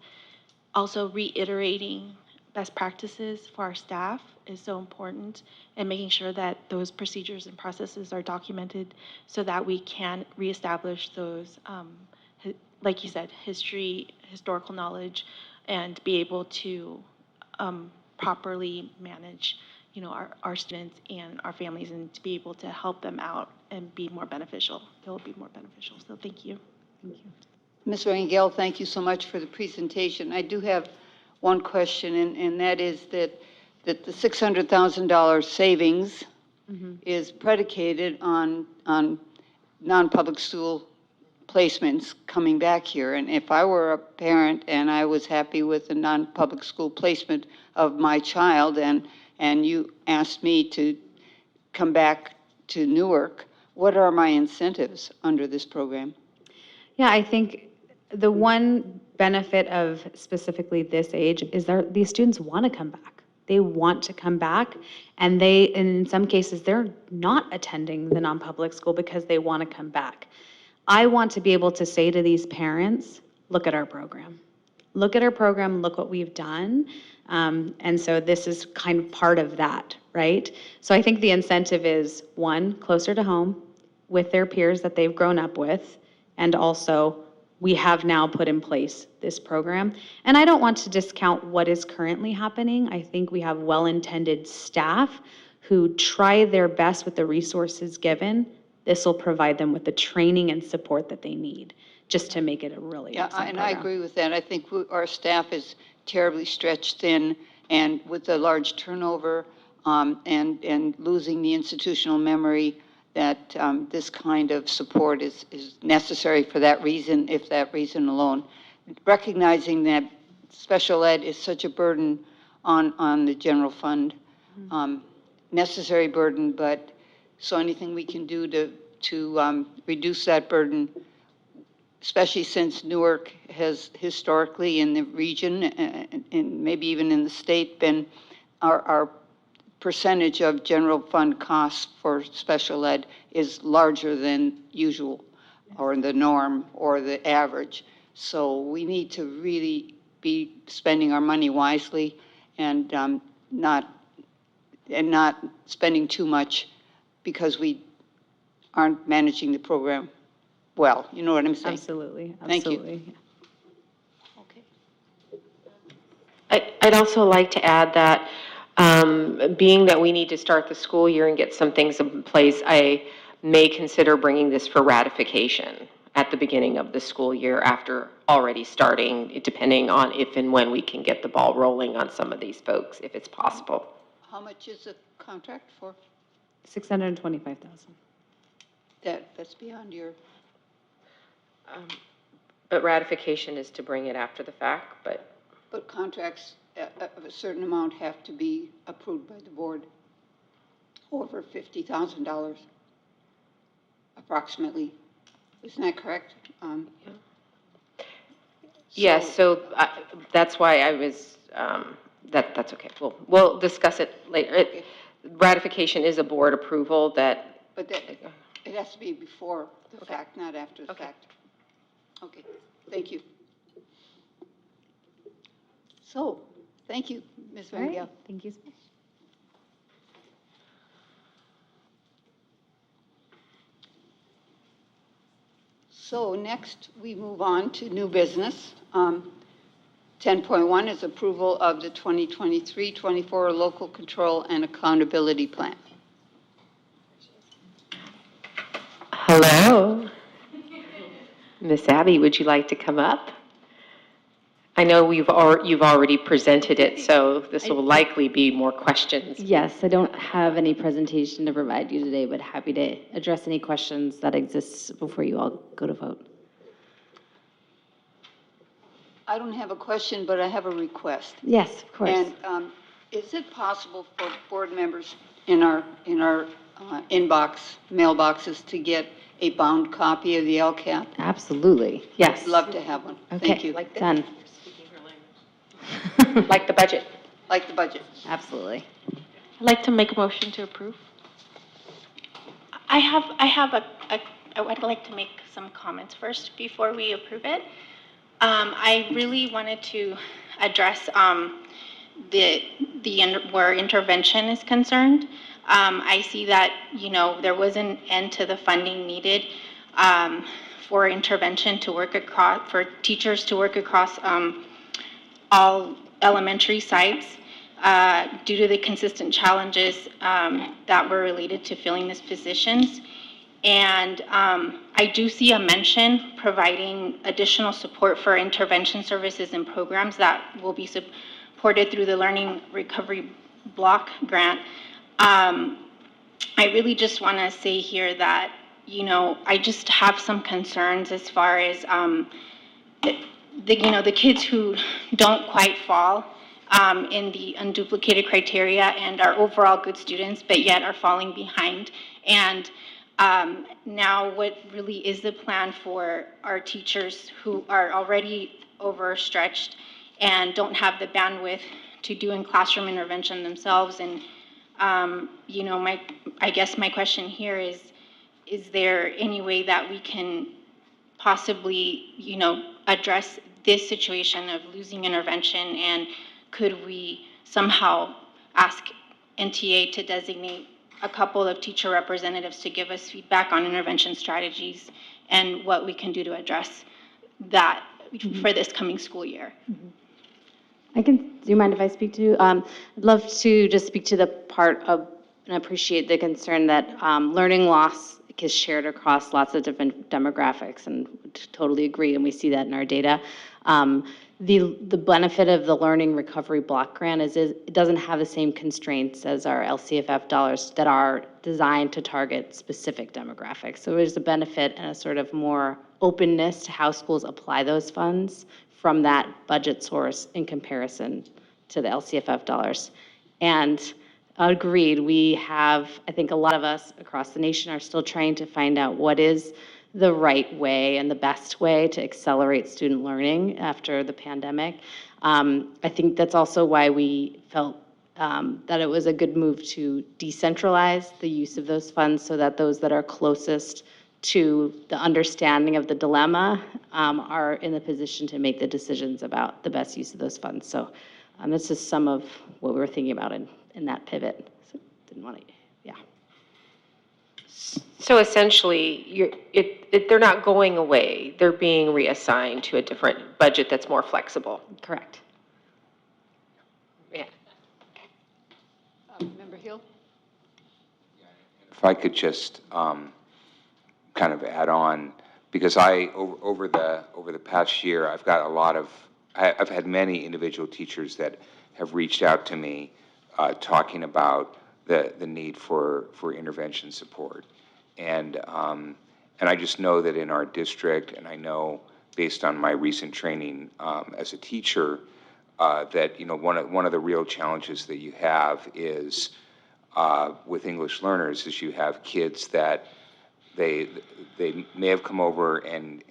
also reiterating best practices for our staff is so important, and making sure that those procedures and processes are documented so that we can reestablish those, like you said, historical knowledge, and be able to properly manage, you know, our students and our families, and to be able to help them out and be more beneficial. They'll be more beneficial. So thank you. Thank you. Ms. Rangel, thank you so much for the presentation. I do have one question, and that is that the $600,000 savings is predicated on non-public school placements coming back here. And if I were a parent and I was happy with the non-public school placement of my child, and you asked me to come back to Newark, what are my incentives under this program? Yeah, I think the one benefit of specifically this age is that these students want to come back. They want to come back, and in some cases, they're not attending the non-public school because they want to come back. I want to be able to say to these parents, look at our program. Look at our program, look what we've done. And so this is kind of part of that, right? So I think the incentive is, one, closer to home with their peers that they've grown up with, and also we have now put in place this program. And I don't want to discount what is currently happening. I think we have well-intended staff who try their best with the resources given. This will provide them with the training and support that they need just to make it a really excellent and I program. agree with that. I think our staff is terribly stretched thin, and with the large turnover and losing the institutional memory, that this kind of support is necessary for that reason, if that reason alone. Recognizing that special ed is such a burden on the general fund, necessary burden, but so anything we can do to reduce that burden, especially since Newark has historically in the region and maybe even in the state been our percentage of general fund costs for special ed is larger than usual or the norm or the average. So we need to really be spending our money wisely and not spending too much because we aren't managing the program well. You know what I'm saying? Absolutely, Thank you. absolutely. I'd also like to add that being that we need to start the school year and get some things in place, I may consider bringing this for ratification. at the beginning of the school year after already starting, depending on if and when we can get the ball rolling on some of these folks, if it's possible. How much is the contract for? 625,000. That's beyond your, But ratification is to bring it after the fact, but but contracts of a certain amount have to be approved by the board. Over $50,000 approximately. Isn't that correct? yes, so that's why I was, that's okay. We'll discuss it later. Ratification is a board approval that. But that, it has to be before the fact, not after the Okay. fact. Okay, thank you. So, thank you, Ms. All Van right, Gaal. thank you so much. So next, we move on to new business. 10.1 is approval of the 2023-24 Local Control and Accountability Plan. Hello. Miss Abby, would you like to come up? I know you've already presented it, so this will likely be more questions. Yes, I don't have any presentation to provide you today, but happy to address any questions that exist before you all go to vote. I don't have a question, but I have a request. Yes, of course. And is it possible for board members in our inbox, mailboxes, to get a bound copy of the LCAP? Absolutely, yes. I'd love to have one. Okay, Thank you. done. Like the budget. Like the budget. Absolutely. I'd like to make a motion to approve. I would like to make some comments first before we approve it. I really wanted to address where intervention is concerned. I see that, there was an end to the funding needed for intervention to work across, for teachers to work across all elementary sites due to the consistent challenges that were related to filling these positions. And I do see a mention providing additional support for intervention services and programs that will be supported through the Learning Recovery Block Grant. I really just want to say here that, I just have some concerns as far as the kids who don't quite fall in the unduplicated criteria and are overall good students, but yet are falling behind. And now what really is the plan for our teachers who are already overstretched and don't have the bandwidth to do in-classroom intervention themselves? And, I guess my question here is there any way that we can possibly, address this situation of losing intervention? And could we somehow ask NTA to designate a couple of teacher representatives to give us feedback on intervention strategies and what we can do to address that for this coming school year? Do you mind if I speak to? I'd love to just speak to the part of, and appreciate the concern that learning loss is shared across lots of different demographics, and totally agree, and we see that in our data. The benefit of the Learning Recovery Block Grant is it doesn't have the same constraints as our LCFF dollars that are designed to target specific demographics. So there's a benefit and a sort of more openness to how schools apply those funds from that budget source in comparison to the LCFF dollars. And agreed, we have, I think a lot of us across the nation are still trying to find out what is the right way and the best way to accelerate student learning after the pandemic. I think that's also why we felt that it was a good move to decentralize the use of those funds so that those that are closest to the understanding of the dilemma are in the position to make the decisions about the best use of those funds. So this is some of what we were thinking about in that pivot. So didn't want to, yeah. So essentially, they're not going away. They're being reassigned to a different budget that's more flexible. Correct. Yeah. Member Hill? If I could just kind of add on, because over the past year, I've had many individual teachers that have reached out to me talking about the need for intervention support. And I just know that in our district, and I know based on my recent training as a teacher, that one of the real challenges that you have is with English learners is you have kids that they may have come over and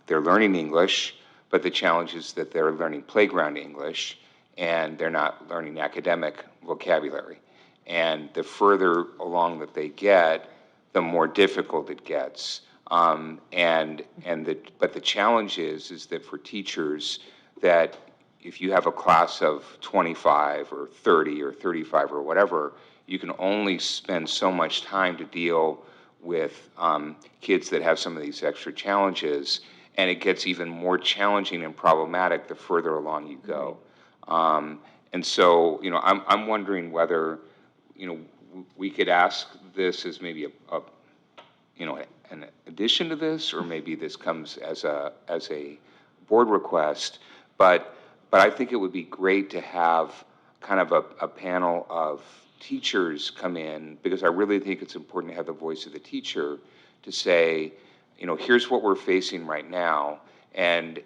they're learning English, but the challenge is that they're learning playground English and they're not learning academic vocabulary. And the further along that they get, the more difficult it gets. But the challenge is that for teachers, that if you have a class of 25 or 30 or 35 or whatever, you can only spend so much time to deal with kids that have some of these extra challenges, and it gets even more challenging and problematic the further along you go. And so, I'm wondering whether, we could ask this as maybe an addition to this, or maybe this comes as a board request. But I think it would be great to have kind of a panel of teachers come in, because I really think it's important to have the voice of the teacher to say, here's what we're facing right now, and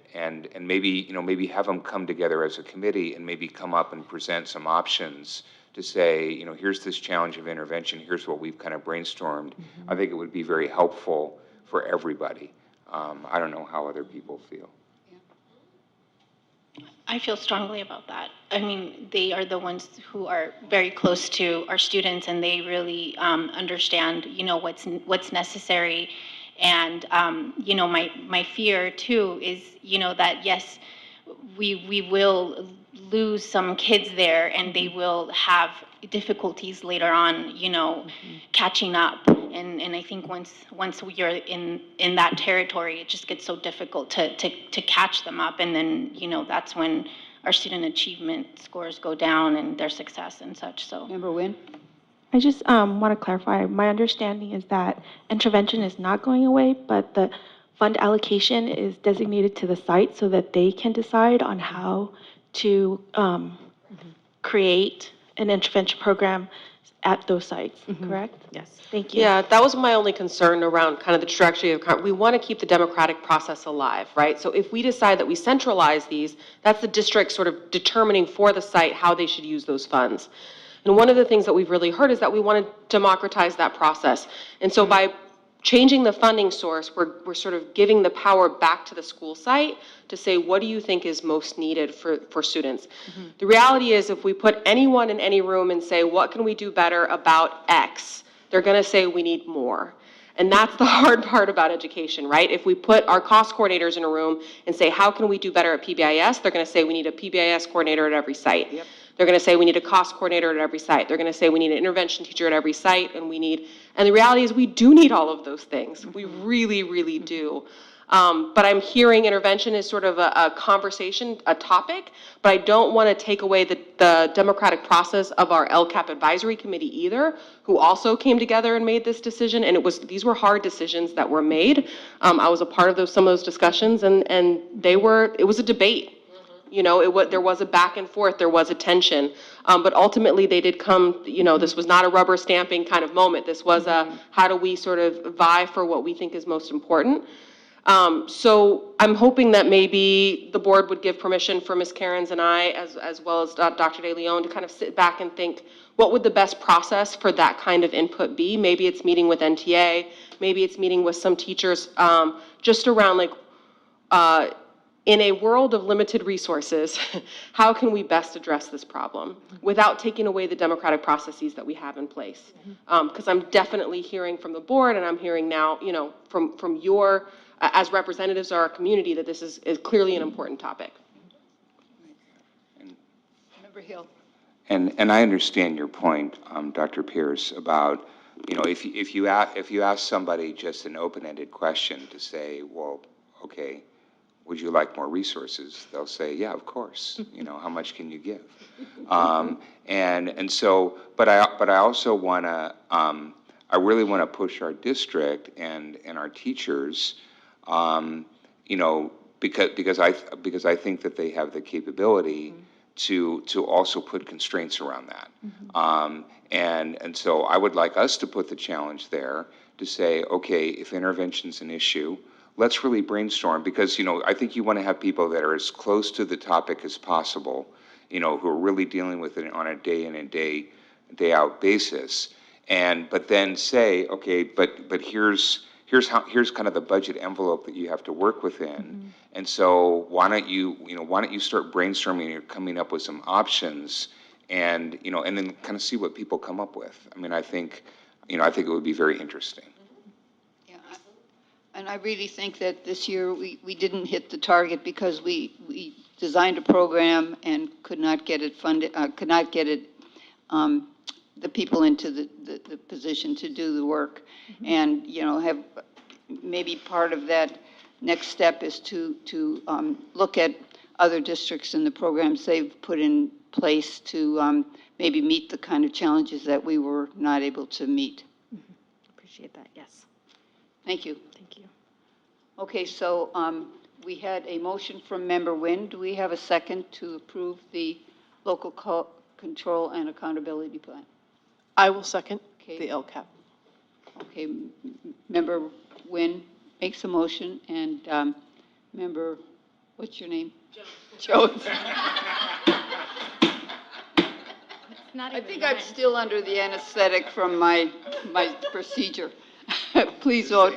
maybe have them come together as a committee and maybe come up and present some options to say, here's this challenge of intervention, here's what we've kind of brainstormed. I think it would be very helpful for everybody. I don't know how other people feel. I feel strongly about that. I mean, they are the ones who are very close to our students, and they really understand, what's necessary. And, my fear too is, that yes, we will lose some kids there, and they will have difficulties later on, catching up. And I think once we are in that territory, it just gets so difficult to catch them up. And then, that's when our student achievement scores go down and their success and such. So. Member Nguyen? I just want to clarify. My understanding is that intervention is not going away, but the fund allocation is designated to the site so that they can decide on how to create an intervention program at those sites, correct? Yes. Thank you. Yeah, that was my only concern around kind of the trajectory of, we want to keep the democratic process alive, right? So if we decide that we centralize these, that's the district sort of determining for the site how they should use those funds. And one of the things that we've really heard is that we want to democratize that process. And so by changing the funding source, we're sort of giving the power back to the school site to say, what do you think is most needed for students? The reality is, if we put anyone in any room and say, what can we do better about X? They're going to say we need more. And that's the hard part about education, right? If we put our cost coordinators in a room and say, how can we do better at PBIS? They're going to say we need a PBIS coordinator at every site. Yep. They're going to say we need a cost coordinator at every site. They're going to say we need an intervention teacher at every site, and the reality is we do need all of those things. We really, really do. But I'm hearing intervention is sort of a conversation, a topic, but I don't want to take away the democratic process of our LCAP advisory committee either, who also came together and made this decision, and these were hard decisions that were made. I was a part of some of those discussions, and it was a debate. There was a back and forth, there was a tension, but ultimately they did come, this was not a rubber stamping kind of moment. This was how do we sort of vie for what we think is most important. So I'm hoping that maybe the board would give permission for Ms. Cairns and I, as well as Dr. De Leon, to kind of sit back and think, what would the best process for that kind of input be? Maybe it's meeting with NTA, maybe it's meeting with some teachers, just around in a world of limited resources, how can we best address this problem without taking away the democratic processes that we have in place? Because I'm definitely hearing from the board, and I'm hearing now, from your, as representatives of our community, that this is clearly an important topic. Member Hill? And I understand your point, Dr. Pierce, about, if you ask somebody just an open-ended question to say, well, okay, would you like more resources? They'll say, yeah, of course. How much can you give? And so, but I also want to, I I really want to push our district and our teachers, you know, because I think that they have the capability to also put constraints around that. And so I would like us to put the challenge there to say, okay, if intervention's an issue, let's really brainstorm, because, you know, I think you want to have people that are as close to the topic as possible, you know, who are really dealing with it on a day in and day out basis. But then say, okay, but here's kind of the budget envelope that you have to work within. And so why don't you start brainstorming and coming up with some options, and, you know, and then kind of see what people come up with. I mean, I think it would be very interesting. Yeah, and I really think that this year we didn't hit the target because we designed a program and could not get it funded, could not get it, the people into the position to do the work. And, you know, have maybe part of that next step is to look at other districts and the programs they've put in place to maybe meet the kind of challenges that we were not able to meet. Appreciate that, yes. Thank you. Thank you. Okay, so we had a motion from Member Nguyen. Do we have a second to approve the local control and accountability plan? I will second Okay. the LCAP. Okay, Member Nguyen makes a motion, and Member, what's your name? Jones. I think I'm still under the anesthetic from my procedure. Please vote.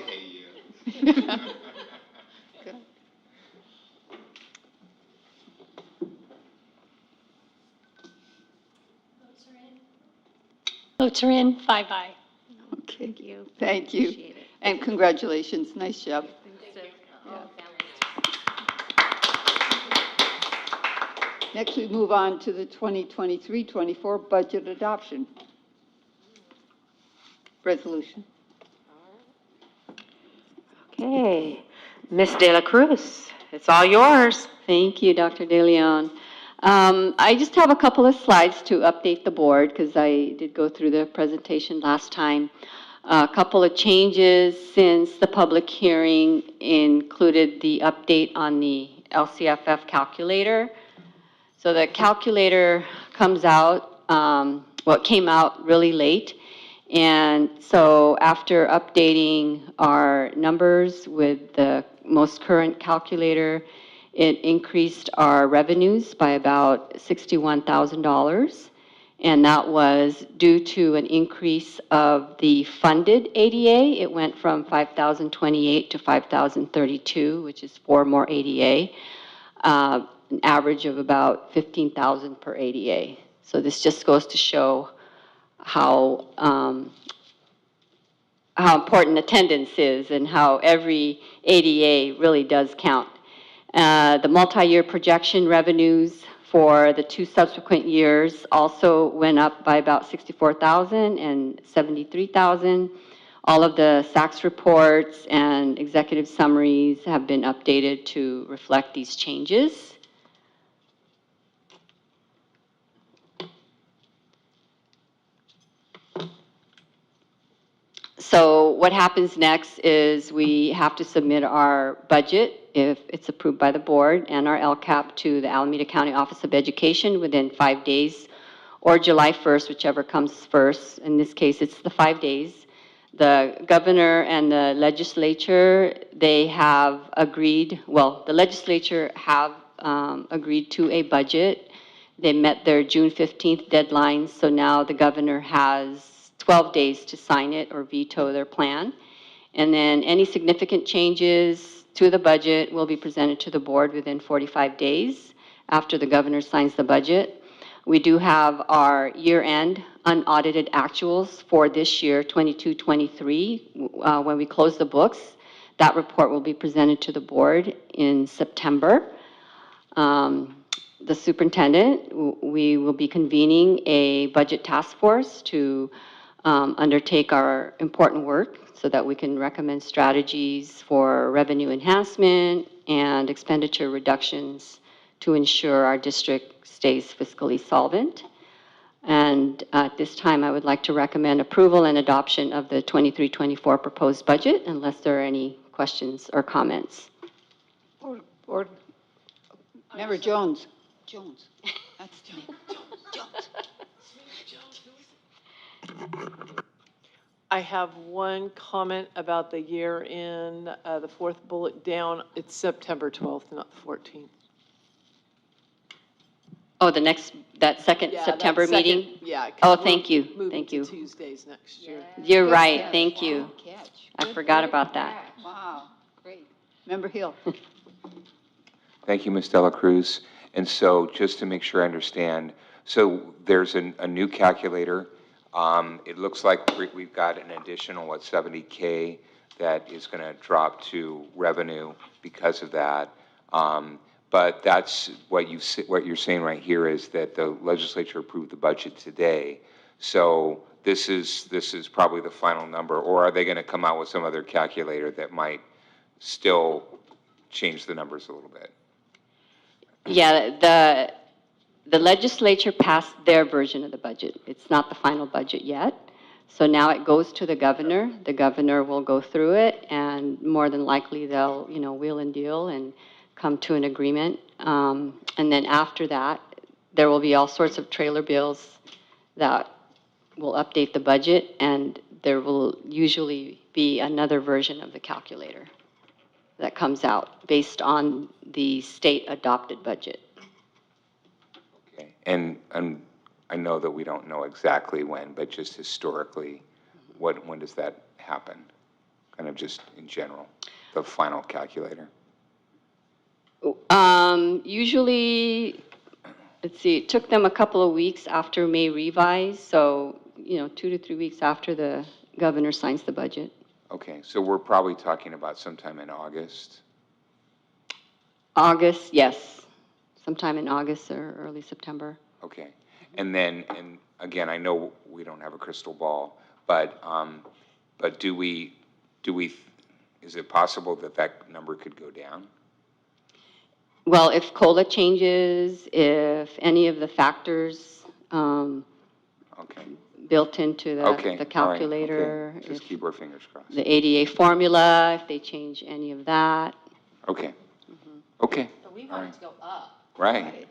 Votes are in, 5 aye. Okay, Thank you. thank you. Appreciate it. And congratulations, nice job. Next, we move on to the 2023-24 budget adoption resolution. Okay, Ms. De La Cruz, it's all yours. Thank you, Dr. De Leon. I just have a couple of slides to update the board because I did go through the presentation last time. A couple of changes since the public hearing included the update on the LCFF calculator. So the calculator comes out, it came out really late. And so after updating our numbers with the most current calculator, it increased our revenues by about $61,000. And that was due to an increase of the funded ADA. It went from 5,028 to 5,032, which is 4 more ADA, an average of about 15,000 per ADA. So this just goes to show how important attendance is and how every ADA really does count. The multi-year projection revenues for the 2 subsequent years also went up by about 64,000 and 73,000. All of the SACS reports and executive summaries have been updated to reflect these changes. So what happens next is we have to submit our budget, if it's approved by the board, and our LCAP to the Alameda County Office of Education within 5 days, or July 1st, whichever comes first. In this case, it's the 5 days. The governor and the legislature, they have agreed, the legislature have agreed to a budget. They met their June 15th deadline, so now the governor has 12 days to sign it or veto their plan. And then any significant changes to the budget will be presented to the board within 45 days after the governor signs the budget. We do have our year-end unaudited actuals for this year, 22-23. When we close the books, that report will be presented to the board in September. The superintendent, we will be convening a budget task force to undertake our important work so that we can recommend strategies for revenue enhancement and expenditure reductions to ensure our district stays fiscally solvent. And at this time, I would like to recommend approval and adoption of the 23-24 proposed budget, unless there are any questions or comments. Board, Member Jones. Jones. That's the name. Jones. I have one comment about the year in the fourth bullet down. It's September 12th, not the 14th. Oh, that second Yeah, that September second- meeting? Yeah. 'cause Oh, we're thank you, moving thank to you. Tuesdays next year. You're Good right, catch. thank you. Good catch. I Good, forgot good about that. catch. Wow, great. Member Hill. Thank you, Ms. Dela Cruz. And so just to make sure I understand, so there's a new calculator. It looks like we've got an additional, 70K that is going to drop to revenue because of that. But that's what you're saying right here is that the legislature approved the budget today. So this is probably the final number, or are they going to come out with some other calculator that might still change the numbers a little bit? Yeah, the legislature passed their version of the budget. It's not the final budget yet. So now it goes to the governor. The governor will go through it, and more than likely they'll, wheel and deal and come to an agreement. And then after that, there will be all sorts of trailer bills that will update the budget, and there will usually be another version of the calculator that comes out based on the state-adopted budget. Okay. And I know that we don't know exactly when, but just historically, when does that happen? Kind of just in general, the final calculator? Usually, let's see, it took them a couple of weeks after May revise, so, 2 to 3 weeks after the governor signs the budget. Okay, so we're probably talking about sometime in August? August, yes, sometime in August or early September. Okay. And then, and again, I know we don't have a crystal ball, but is it possible that number could go down? Well, if COLA changes, if any of the factors Okay. built into Okay. the all right, calculator, okay. Just keep our fingers crossed. the ADA formula, if they change any of that. Okay. Okay. But we want it to go up. Right.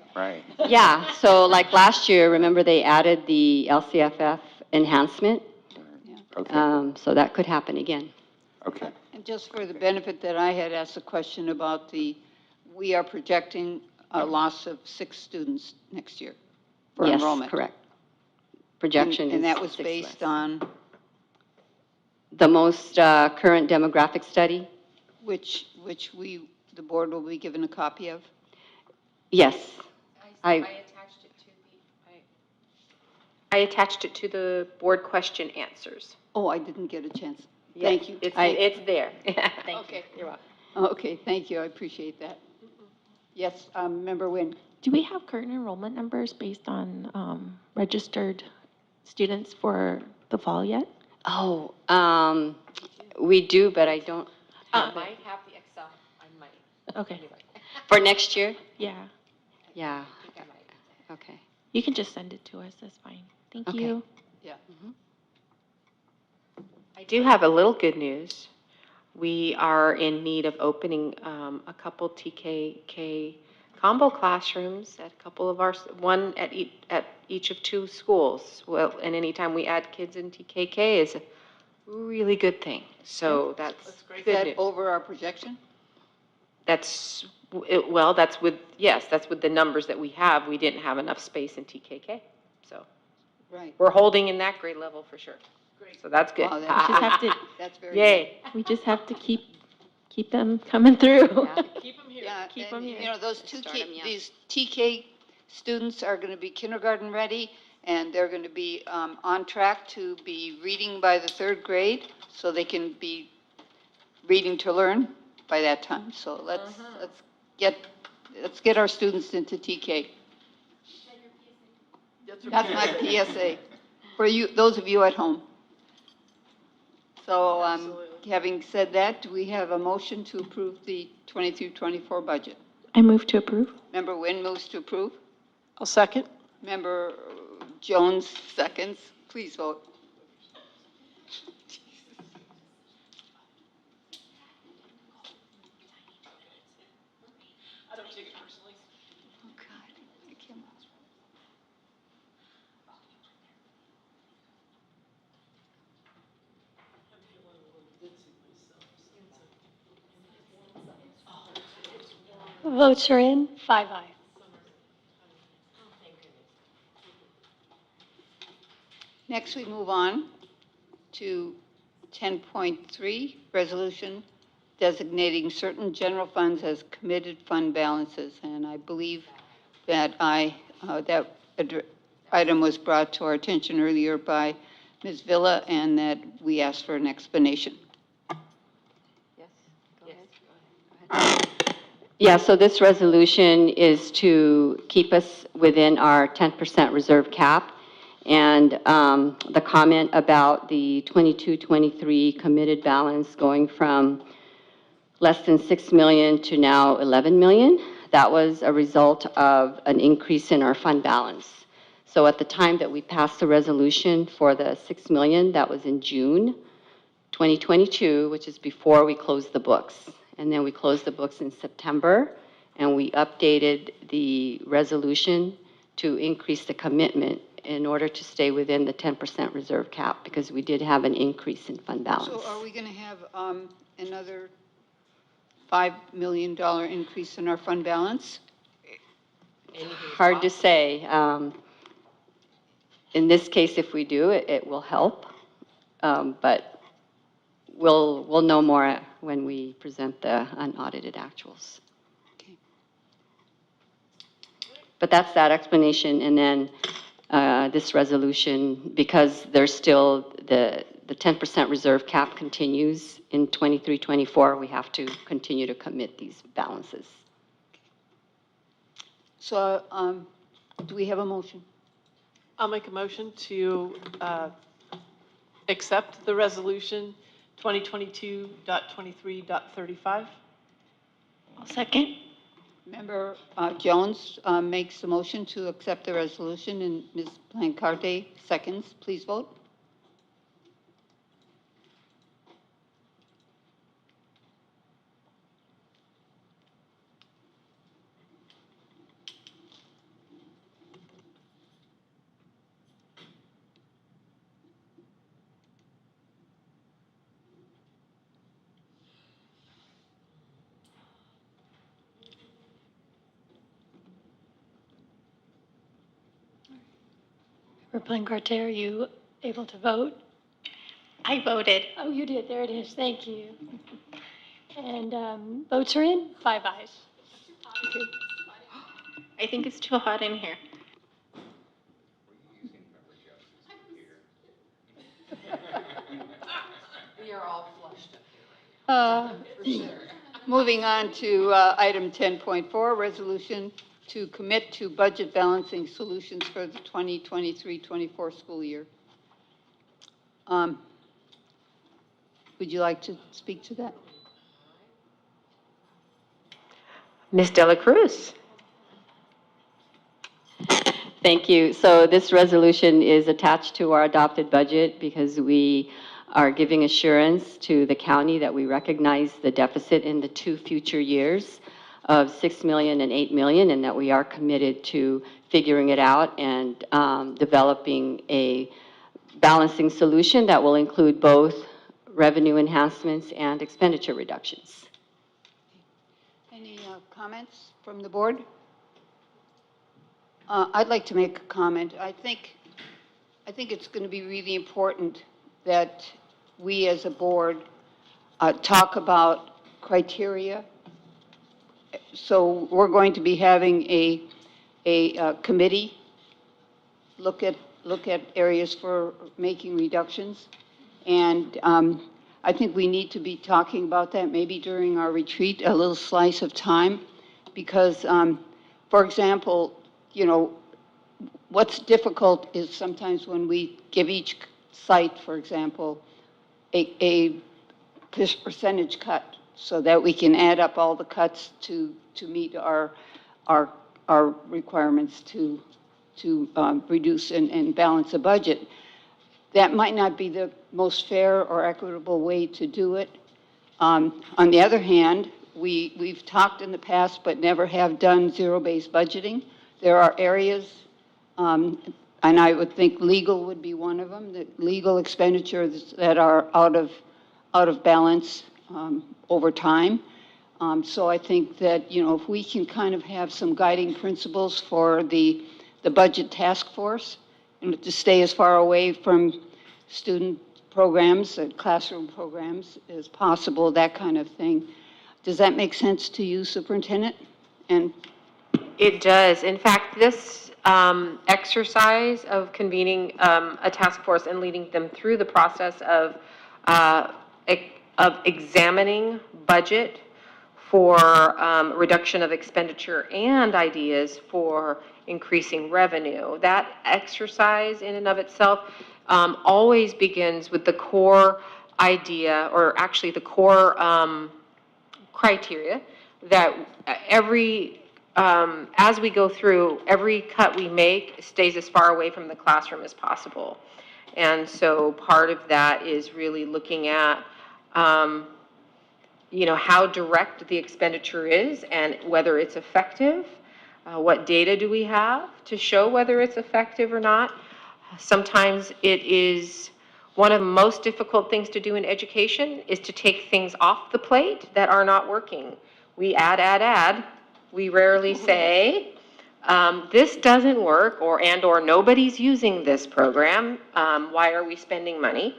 Yeah, so like last year, remember they added the LCFF enhancement? Okay. So that could happen again. Okay. And just for the benefit that I had asked a question about we are projecting a loss of 6 students next year for Yes, enrollment. correct. Projection is And that was 6 based less. on The most current demographic study? which the board will be given a copy of? Yes. I attached it to the board question answers. Oh, I didn't get a chance. Yes, Thank you. It's there. Thank you. Okay. You're welcome. Okay, thank you, I appreciate that. Yes, Member Nguyen. Do we have current enrollment numbers based on registered students for the fall yet? Oh, we do, but I don't. I might have the Excel. I might. Okay, For next year? yeah. Yeah. I think I might. Okay. You can just send it to us, that's fine. Thank Okay. you. I do have a little good news. We are in need of opening a couple TKK combo classrooms at a couple of one at each of 2 schools. Well, and anytime we add kids in TKK is a really good thing. So that's Is good that news. over our projection? That's with the numbers that we have. We didn't have enough space in TKK. So Right. we're holding in that grade level for sure. Great. So that's good. Wow, We just have to, That's very good. Yay. we just have to keep them coming through. Keep them here. Yeah, Keep and, 'em here. you know, those Start 'em young. these TK students are going to be kindergarten ready, and they're going to be on track to be reading by the 3rd grade, so they can be reading to learn by that time. So let's get our students into TK. That's my PSA for you, those of you at home. So, having said that, do we have a motion to approve the 23-24 budget? I move to approve. Member Nguyen moves to approve. I'll second. Member Jones seconds. Please vote. I don't take it personally. Oh, God. I can't. Votes are in, 5 ayes. Next, we move on to 10.3, resolution designating certain general funds as committed fund balances. And I believe that item was brought to our attention earlier by Ms. Villa, and that we asked for an explanation. Yeah, so this resolution is to keep us within our 10% reserve cap. And the comment about the 22-23 committed balance going from less than 6 million to now 11 million, that was a result of an increase in our fund balance. So at the time that we passed the resolution for the 6 million, that was in June 2022, which is before we closed the books. And then we closed the books in September, and we updated the resolution to increase the commitment in order to stay within the 10% reserve cap, because we did have an increase in fund balance. So are we going to have another $5 million increase in our fund balance? Hard to say. In this case, if we do, it will help. But we'll know more when we present the unaudited actuals. Okay. But that's that explanation. And then this resolution, because there's still the 10% reserve cap continues in 23-24, we have to continue to commit these balances. So do we have a motion? I'll make a motion to accept the resolution 2022.23.35. I'll second. Member Jones makes the motion to accept the resolution, and Ms. Blancarte seconds. Please vote. Member Blancarte, are you able to vote? I voted. Oh, you did. There it is. Thank you. And votes are in, 5 ayes. Okay. I think it's too hot in here. We are all flushed up here right now, for sure. Moving on to item 10.4, resolution to commit to budget balancing solutions for the 2023-24 school year. Would you like to speak to that? Ms. Dela Cruz. Thank you. So this resolution is attached to our adopted budget because we are giving assurance to the county that we recognize the deficit in the 2 future years of 6 million and 8 million, and that we are committed to figuring it out and developing a balancing solution that will include both revenue enhancements and expenditure reductions. Any comments from the board? I'd like to make a comment. I think it's going to be really important that we as a board talk about criteria. So we're going to be having a committee look at areas for making reductions. And I think we need to be talking about that maybe during our retreat, a little slice of time. Because, for example, you know, what's difficult is sometimes when we give each site, for example, a percentage cut so that we can add up all the cuts to meet our requirements to reduce and balance the budget. That might not be the most fair or equitable way to do it. On the other hand, we've talked in the past but never have done zero-based budgeting. There are areas, and I would think legal would be one of them, that legal expenditures that are out of balance over time. So I think that, if we can kind of have some guiding principles for the budget task force, and to stay as far away from student programs and classroom programs as possible, that kind of thing. Does that make sense to you, Superintendent? And It does. In fact, this exercise of convening a task force and leading them through the process of examining budget for reduction of expenditure and ideas for increasing revenue, that exercise in and of itself always begins with the core idea, or actually the core criteria that as we go through, every cut we make stays as far away from the classroom as possible. And so part of that is really looking at, how direct the expenditure is and whether it's effective. What data do we have to show whether it's effective or not? Sometimes it is one of the most difficult things to do in education is to take things off the plate that are not working. We add. We rarely say, this doesn't work, or nobody's using this program. Why are we spending money?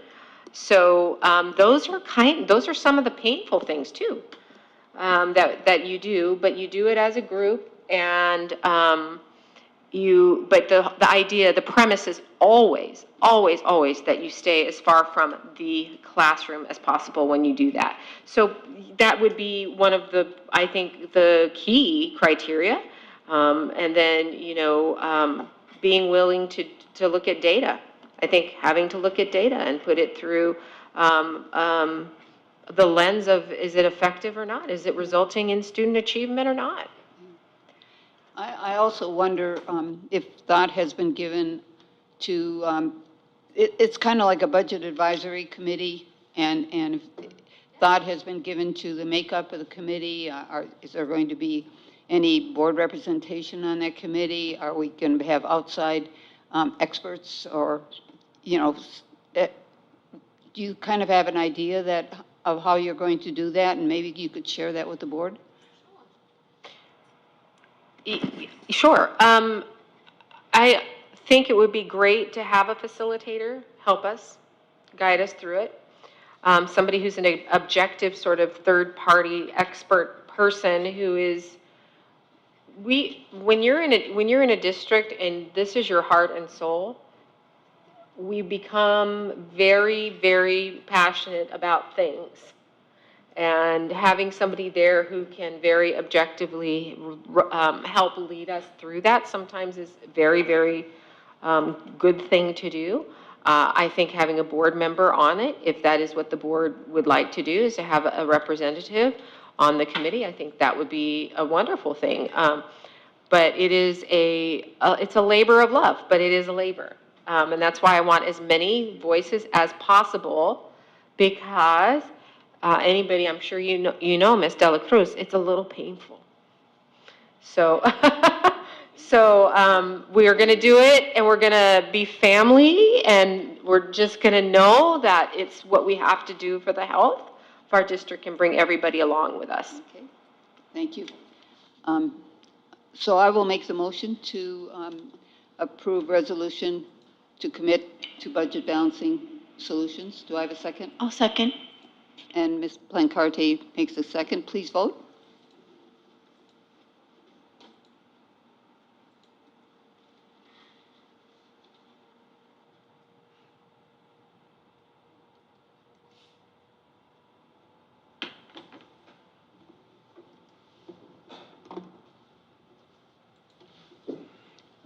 So those are some of the painful things too that you do, but you do it as a group, and but the idea, the premise is always that you stay as far from the classroom as possible when you do that. So that would be one of I think, the key criteria. And then, being willing to look at data. I think having to look at data and put it through the lens of, is it effective or not? Is it resulting in student achievement or not? I also wonder if thought has been given to, it's kind of like a budget advisory committee, and if thought has been given to the makeup of the committee. Is there going to be any board representation on that committee? Are we going to have outside experts, or, do you kind of have an idea of how you're going to do that, and maybe you could share that with the board? Sure. I think it would be great to have a facilitator help us, guide us through it. Somebody who's an objective sort of third-party expert person who is, when you're in a district and this is your heart and soul, we become very, very passionate about things. And having somebody there who can very objectively help lead us through that sometimes is a very, very good thing to do. I think having a board member on it, if that is what the board would like to do, is to have a representative on the committee. I think that would be a wonderful thing. But it is it's a labor of love, but it is a labor. And that's why I want as many voices as possible, because anybody, I'm sure you know, Ms. Dela Cruz, it's a little painful. So, we are going to do it, and we're going to be family, and we're just going to know that it's what we have to do for the health of our district and bring everybody along with us. Okay, thank you. So I will make the motion to approve resolution to commit to budget balancing solutions. Do I have a second? I'll second. And Ms. Plancarte makes a second. Please vote.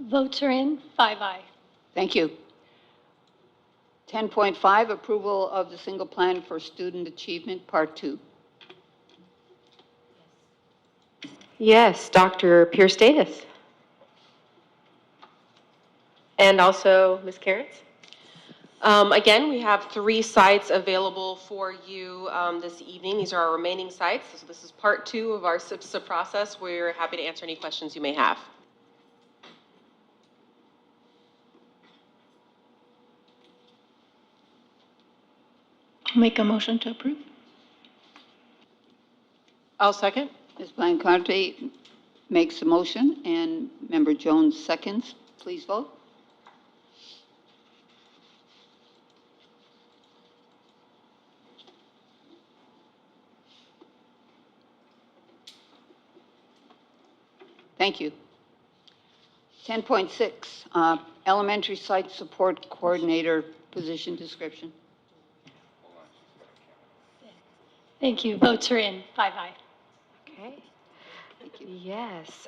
Votes are in, 5-0. Thank you. 10.5, approval of the single plan for student achievement, part 2. Yes, Dr. Pierce Davis. And also Ms. Carrots? Again, we have 3 sites available for you this evening. These are our remaining sites. So this is part 2 of our SPSA process. We're happy to answer any questions you may have. Make a motion to approve. I'll second. Ms. Blanconte makes a motion, and Member Jones seconds. Please vote. Thank you. 10.6, elementary site support coordinator position description. Thank you. Votes are in. 5-0. Okay. Yes.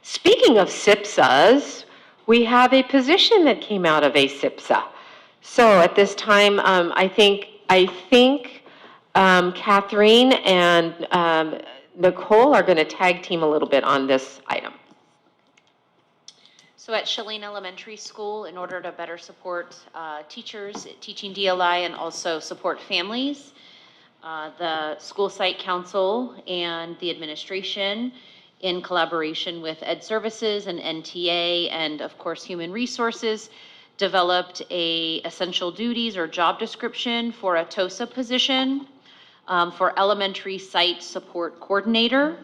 Speaking of SPSAs, we have a position that came out of a SPSA. So at this time, I think Catherine and Nicole are going to tag team a little bit on this item. So at Shilling Elementary School, in order to better support teachers teaching DLI and also support families, the school site council and the administration, in collaboration with Ed Services and NTA and of course Human Resources, developed a essential duties or job description for a TOSA position for elementary site support coordinator,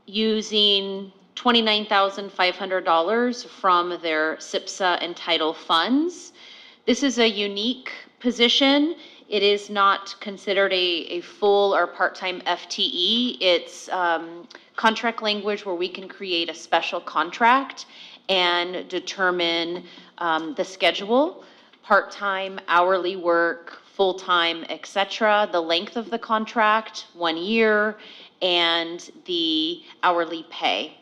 using $29,500 from their SPSA and title funds. This is a unique position. It is not considered a full or part-time FTE. It's contract language where we can create a special contract and determine the schedule, part-time, hourly work, full-time, et cetera, the length of the contract, 1 year, and the hourly pay.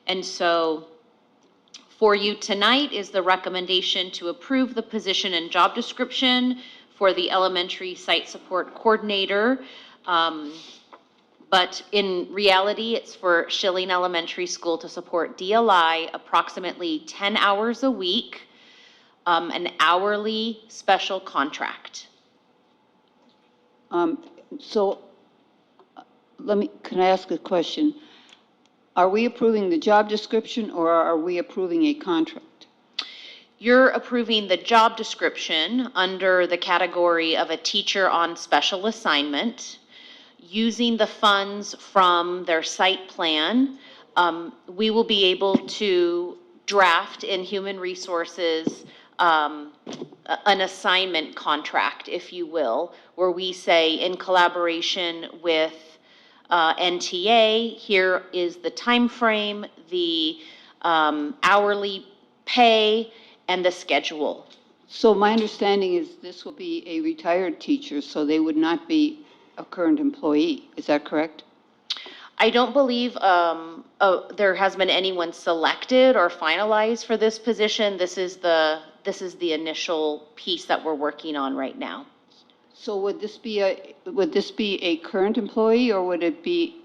And so for you tonight is the recommendation to approve the position and job description for the elementary site support coordinator. But in reality, it's for Shilling Elementary School to support DLI approximately 10 hours a week, an hourly special contract. So can I ask a question? Are we approving the job description or are we approving a contract? You're approving the job description under the category of a teacher on special assignment. Using the funds from their site plan, we will be able to draft in Human Resources an assignment contract, if you will, where we say in collaboration with NTA, here is the time frame, the hourly pay, and the schedule. So my understanding is this will be a retired teacher, so they would not be a current employee. Is that correct? I don't believe there has been anyone selected or finalized for this position. This is the initial piece that we're working on right now. So would this be a current employee or would it be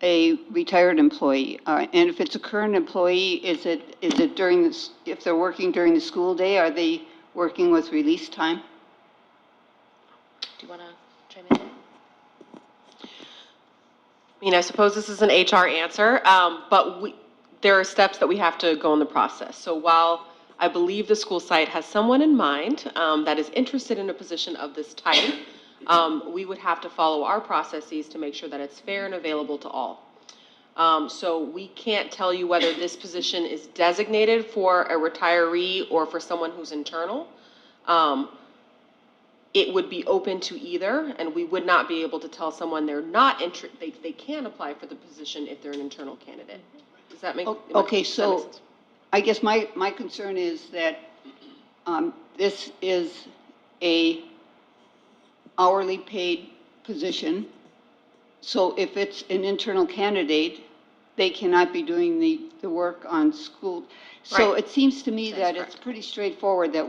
a retired employee? And if it's a current employee, is it during this, if they're working during the school day, are they working with release time? Do you want to chime in? I mean, I suppose this is an HR answer, but there are steps that we have to go in the process. So while I believe the school site has someone in mind that is interested in a position of this type, we would have to follow our processes to make sure that it's fair and available to all. So we can't tell you whether this position is designated for a retiree or for someone who's internal. It would be open to either, and we would not be able to tell someone they're not they can apply for the position if they're an internal candidate. Does that make sense? Okay, so I guess my concern is that this is a hourly paid position. So if it's an internal candidate, they cannot be doing the work on school. So Right. it seems to me that it's pretty straightforward that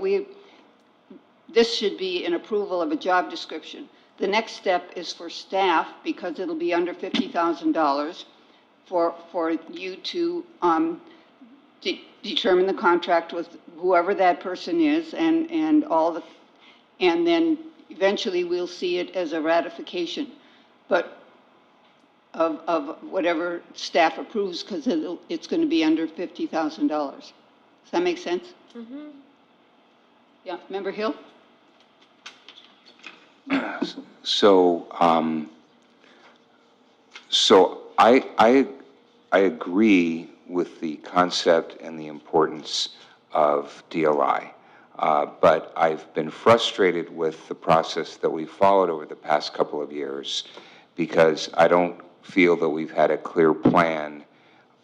this should be an approval of a job description. The next step is for staff, because it'll be under $50,000, for you to determine the contract with whoever that person is and all the, and then eventually we'll see it as a ratification, but of whatever staff approves, because it's going to be under $50,000. Does that make sense? Mm-hmm. Yeah, Member Hill? So, I agree with the concept and the importance of DLI. But I've been frustrated with the process that we followed over the past couple of years because I don't feel that we've had a clear plan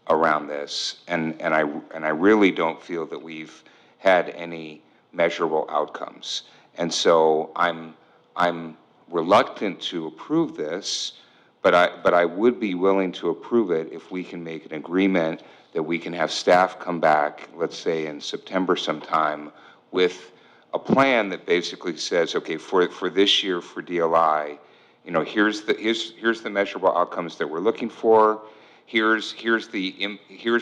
around this, and I really don't feel that we've had any measurable outcomes. And so I'm reluctant to approve this, but I would be willing to approve it if we can make an agreement that we can have staff come back, let's say in September sometime, with a plan that basically says, okay, for this year for DLI, you know, here's the measurable outcomes that we're looking for. Here's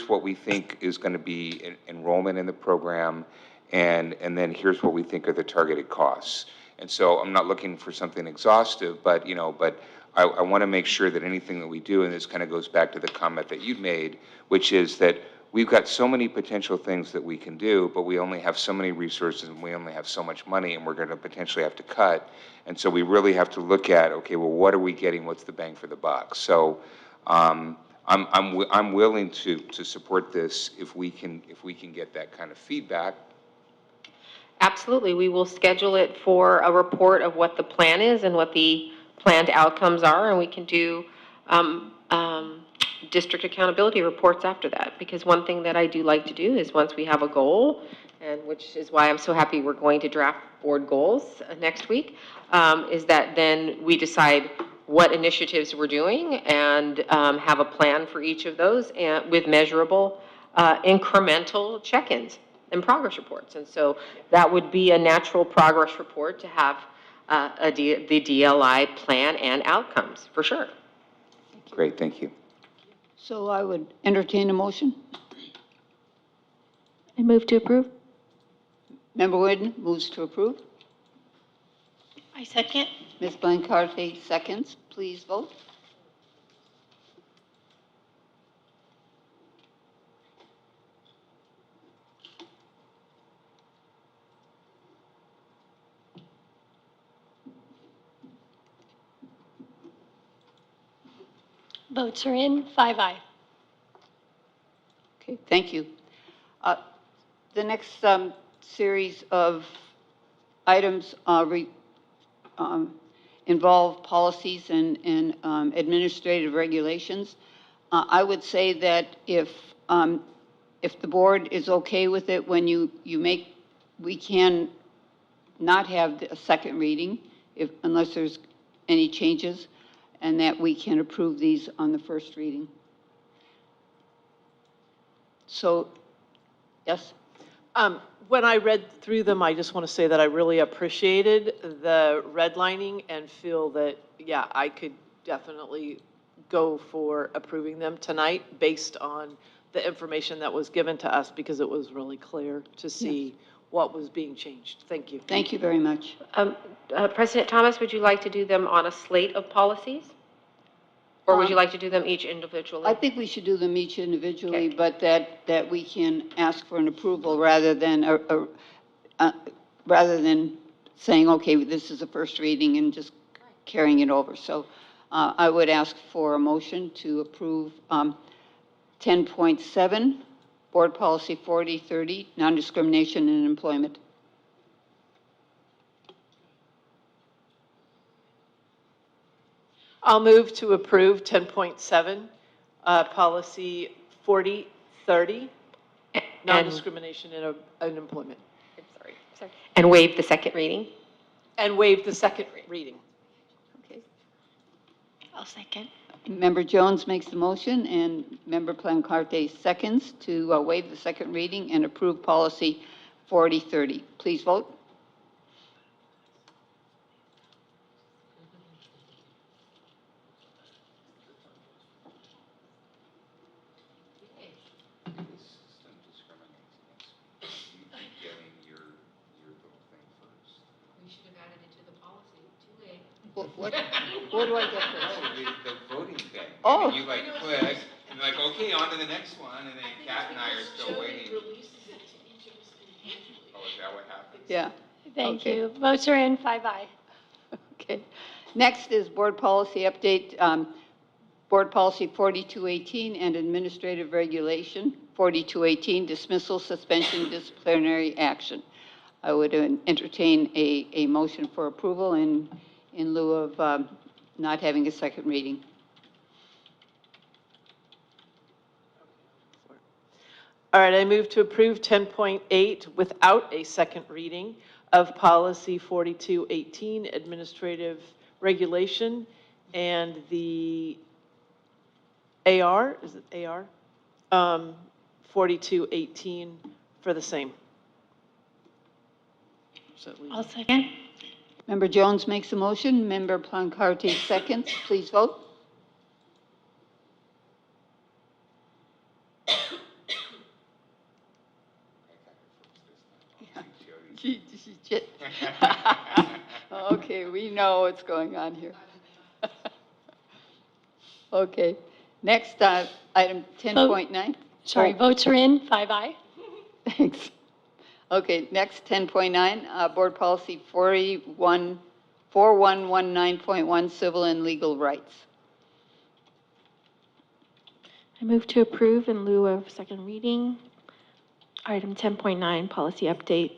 what we think is going to be enrollment in the program, and then here's what we think are the targeted costs. And so I'm not looking for something exhaustive, but I want to make sure that anything that we do, and this kind of goes back to the comment that you made, which is that we've got so many potential things that we can do, but we only have so many resources and we only have so much money, and we're going to potentially have to cut. And so we really have to look at, okay, well, what are we getting? What's the bang for the buck? So I'm willing to support this if we can get that kind of feedback. Absolutely. We will schedule it for a report of what the plan is and what the planned outcomes are, and we can do district accountability reports after that. Because one thing that I do like to do is once we have a goal, and which is why I'm so happy we're going to draft board goals next week, is that then we decide what initiatives we're doing and have a plan for each of those and with measurable incremental check-ins and progress reports. And so that would be a natural progress report to have the DLI plan and outcomes, for sure. Great, thank you. So I would entertain a motion. I move to approve. Member Whidden moves to approve. I second. Ms. Blancarte seconds. Please vote. Votes are in, 5-0. Okay, thank you. The next series of items involve policies and administrative regulations. I would say that if the board is okay with it, when you make, we can not have a second reading unless there's any changes, and that we can approve these on the first reading. So, yes? When I read through them, I just want to say that I really appreciated the redlining and feel that, yeah, I could definitely go for approving them tonight based on the information that was given to us, because it was really clear to see what was being changed. Thank you. Thank you very much. President Thomas, would you like to do them on a slate of policies? Or would you like to do them each individually? I think we should do them each individually, Okay. but that we can ask for an approval rather than saying, okay, this is a first reading and just carrying it over. So I would ask for a motion to approve 10.7, Board Policy 4030, non-discrimination in employment. I'll move to approve 10.7, policy 4030, non-discrimination in employment. Sorry. And waive the second reading? And waive the second reading. Okay. I'll second. Member Jones makes the motion, and Member Plancarte seconds to waive the second reading and approve policy 4030. Please vote. What do I get first? The voting thing. Oh. And you like click, and like, okay, on to the next one, and then Kat and I are still waiting. Oh, is that what happened? Yeah. Thank Okay. you. Votes are in, 5-0. Okay. Next is board policy update, board policy 4218 and administrative regulation 4218, dismissal, suspension, disciplinary action. I would entertain a motion for approval in lieu of not having a second reading. All right, I move to approve 10.8 without a second reading of policy 4218, administrative regulation, and the AR, is it AR? 4218 for the same. So it leaves- I'll second. Member Jones makes a motion, Member Plancarte seconds. Please vote. Okay, we know what's going on here. Okay, next, item 10.9. Sorry, votes are in, 5-0. Thanks. Okay, next, 10.9, Board Policy 4119.1, Civil and Legal Rights. I move to approve in lieu of second reading. Item 10.9, policy update,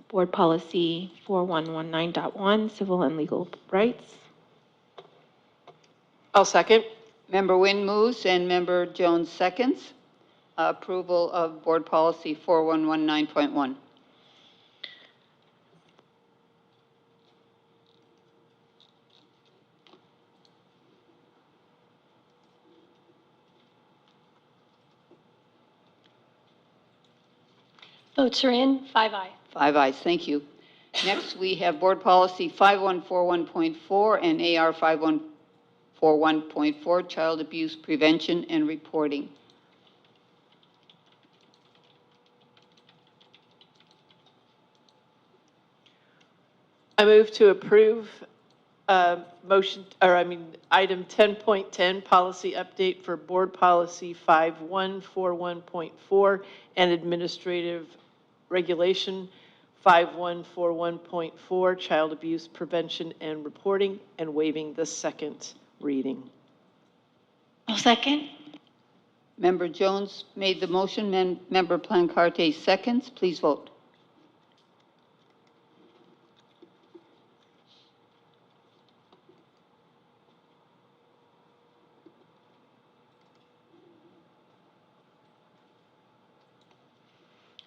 board policy 4119.1, civil and legal rights. I'll second. Member Nguyen moves and Member Jones seconds. Approval of Board Policy 4119.1. Votes are in, 5-0. 5 ayes, thank you. Next, we have Board Policy 5141.4 and AR 5141.4, Child Abuse Prevention and Reporting. I move to approve item 10.10, policy update for board policy 5141.4 and administrative regulation 5141.4, child abuse prevention and reporting, and waiving the second reading. I'll second. Member Jones made the motion, Member Plancarte seconds. Please vote.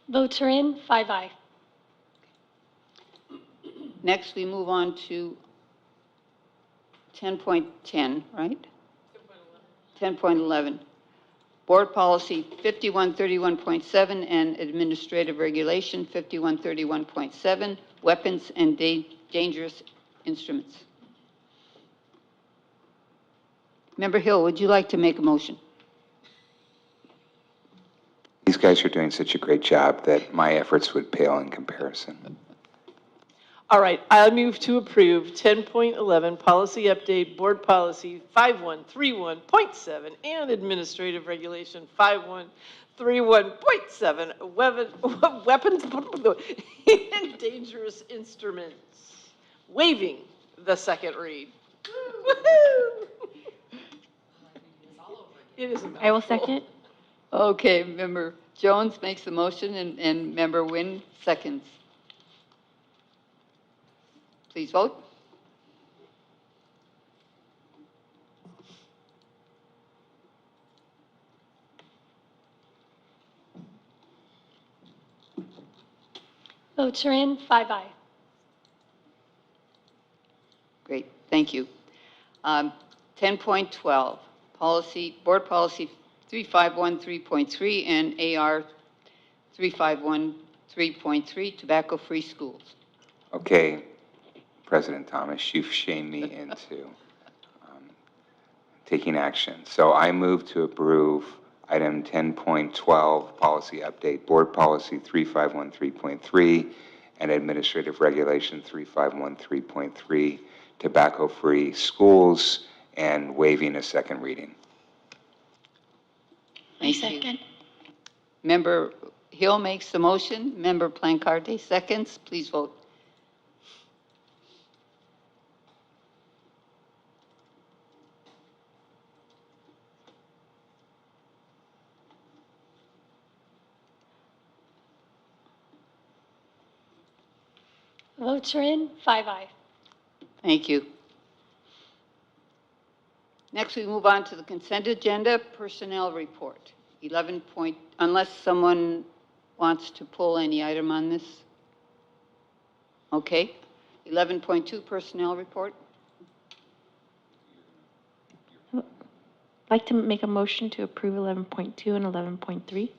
Votes are in, 5-0. Next, we move on to 10.10, right? 10.11. Board Policy 5131.7 and Administrative Regulation 5131.7, Weapons and Dangerous Instruments. Member Hill, would you like to make a motion? These guys are doing such a great job that my efforts would pale in comparison. All right, I move to approve 10.11, policy update, board policy 5131.7, and administrative regulation 5131.7, weapons and dangerous instruments, waiving the second read. Woohoo! It is a I will mouthful. second. Okay, Member Jones makes the motion and Member Nguyen seconds. Please vote. Votes are in, 5-0. Great, thank you. 10.12, Board Policy 3513.3 and AR 3513.3, Tobacco-Free Schools. Okay, President Thomas, you've shamed me into taking action. So I move to approve item 10.12, policy update, board policy 3513.3 and administrative regulation 3513.3, tobacco-free schools and waiving a second reading. Thank you. Second. Member Hill makes the motion. Member Plancarte seconds. Please vote. Votes are in, 5-0. Thank you. Next, we move on to the consent agenda, personnel report. 11 point, unless someone wants to pull any item on this. Okay. 11.2 personnel report. I'd like to make a motion to approve 11.2 and 11.3.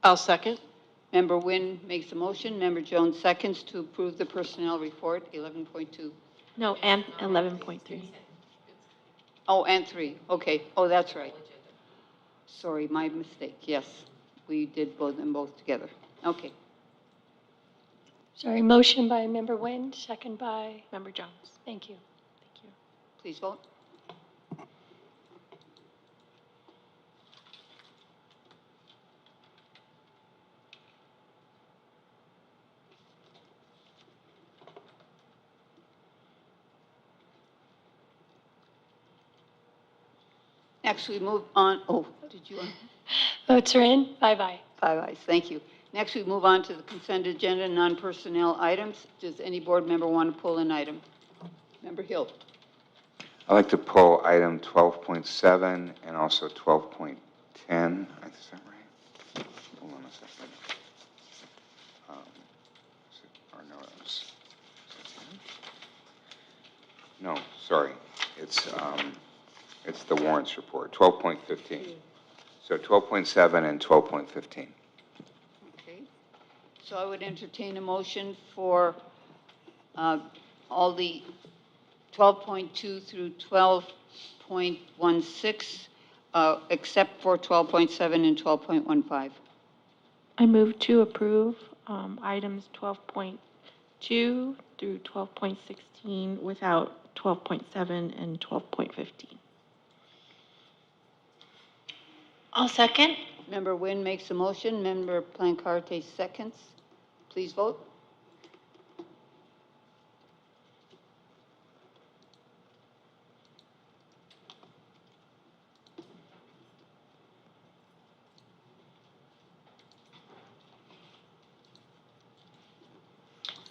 I'll second. Member Nguyen makes a motion. Member Jones seconds to approve the personnel report, 11.2. No, and 11.3. Oh, and 3. Okay. Oh, that's right. Sorry, my mistake. Yes, we did vote them both together. Okay. Sorry, motion by Member Nguyen, second by, Member Jones. thank you. Thank you. Please vote. Next, we move on. Oh, did you want? Votes are in, 5-0. 5 ayes. Thank you. Next, we move on to the consent agenda, non-personnel items. Does any board member want to pull an item? Member Hill. I'd like to pull item 12.7 and also 12.10. Is that right? Hold on a second. Or no, no, sorry. It's the warrants report, 12.15. So 12.7 and 12.15. Okay. So I would entertain a motion for all the 12.2 through 12.16, except for 12.7 and 12.15. I move to approve items 12.2 through 12.16 without 12.7 and 12.15. I'll second. Member Nguyen makes a motion. Member Plancarte seconds. Please vote.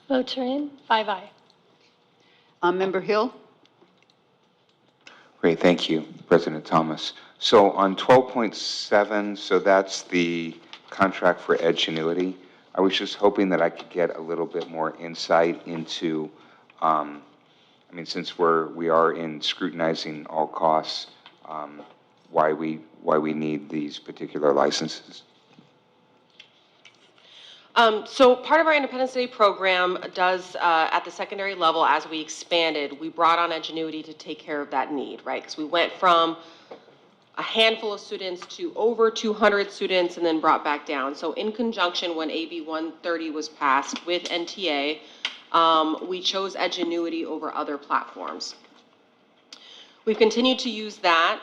Votes are in, 5-0. Member Hill. Great, thank you, President Thomas. So on 12.7, so that's the contract for Edgenuity. I was just hoping that I could get a little bit more insight into, since we are in scrutinizing all costs, why we need these particular licenses. So part of our Independence Day program does, at the secondary level, as we expanded, we brought on Edgenuity to take care of that need, right? Because we went from a handful of students to over 200 students and then brought back down. So in conjunction, when AB 130 was passed with NTA, we chose Edgenuity over other platforms. We've continued to use that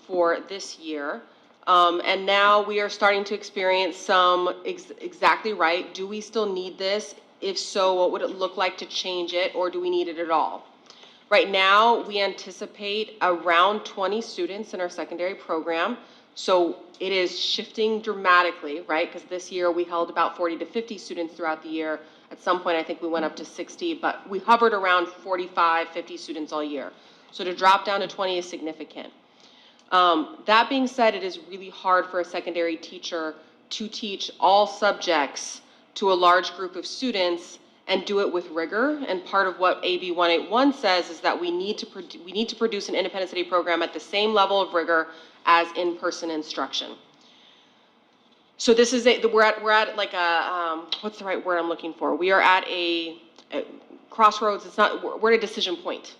for this year. And now we are starting to experience some, exactly right, do we still need this? If so, what would it look like to change it, or do we need it at all? Right now, we anticipate around 20 students in our secondary program. So it is shifting dramatically, right? Because this year we held about 40 to 50 students throughout the year. At some point, I think we went up to 60, but we hovered around 45, 50 students all year. So to drop down to 20 is significant. That being said, it is really hard for a secondary teacher to teach all subjects to a large group of students and do it with rigor. And part of what AB 181 says is that we need to produce an Independence Day program at the same level of rigor as in-person instruction. So this is we're at like a what's the right word I'm looking for? We are at a crossroads. We're at a decision point.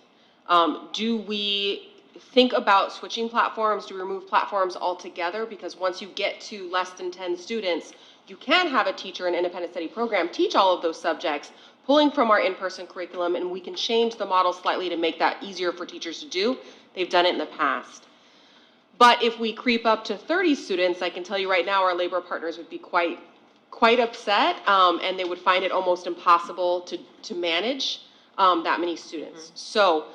Do we think about switching platforms? Do we remove platforms altogether? Because once you get to less than 10 students, you can have a teacher in an independent study program teach all of those subjects, pulling from our in-person curriculum, and we can change the model slightly to make that easier for teachers to do. They've done it in the past. But if we creep up to 30 students, I can tell you right now, our labor partners would be quite upset, and they would find it almost impossible to manage that many students. So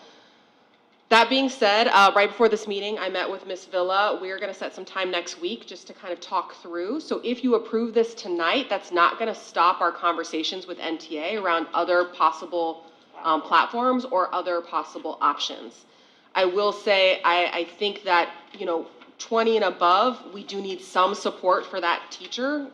that being said, right before this meeting, I met with Ms. Villa. We are going to set some time next week just to kind of talk through. So if you approve this tonight, that's not going to stop our conversations with NTA around other possible platforms or other possible options. I will say, I think that, 20 and above, we do need some support for that teacher,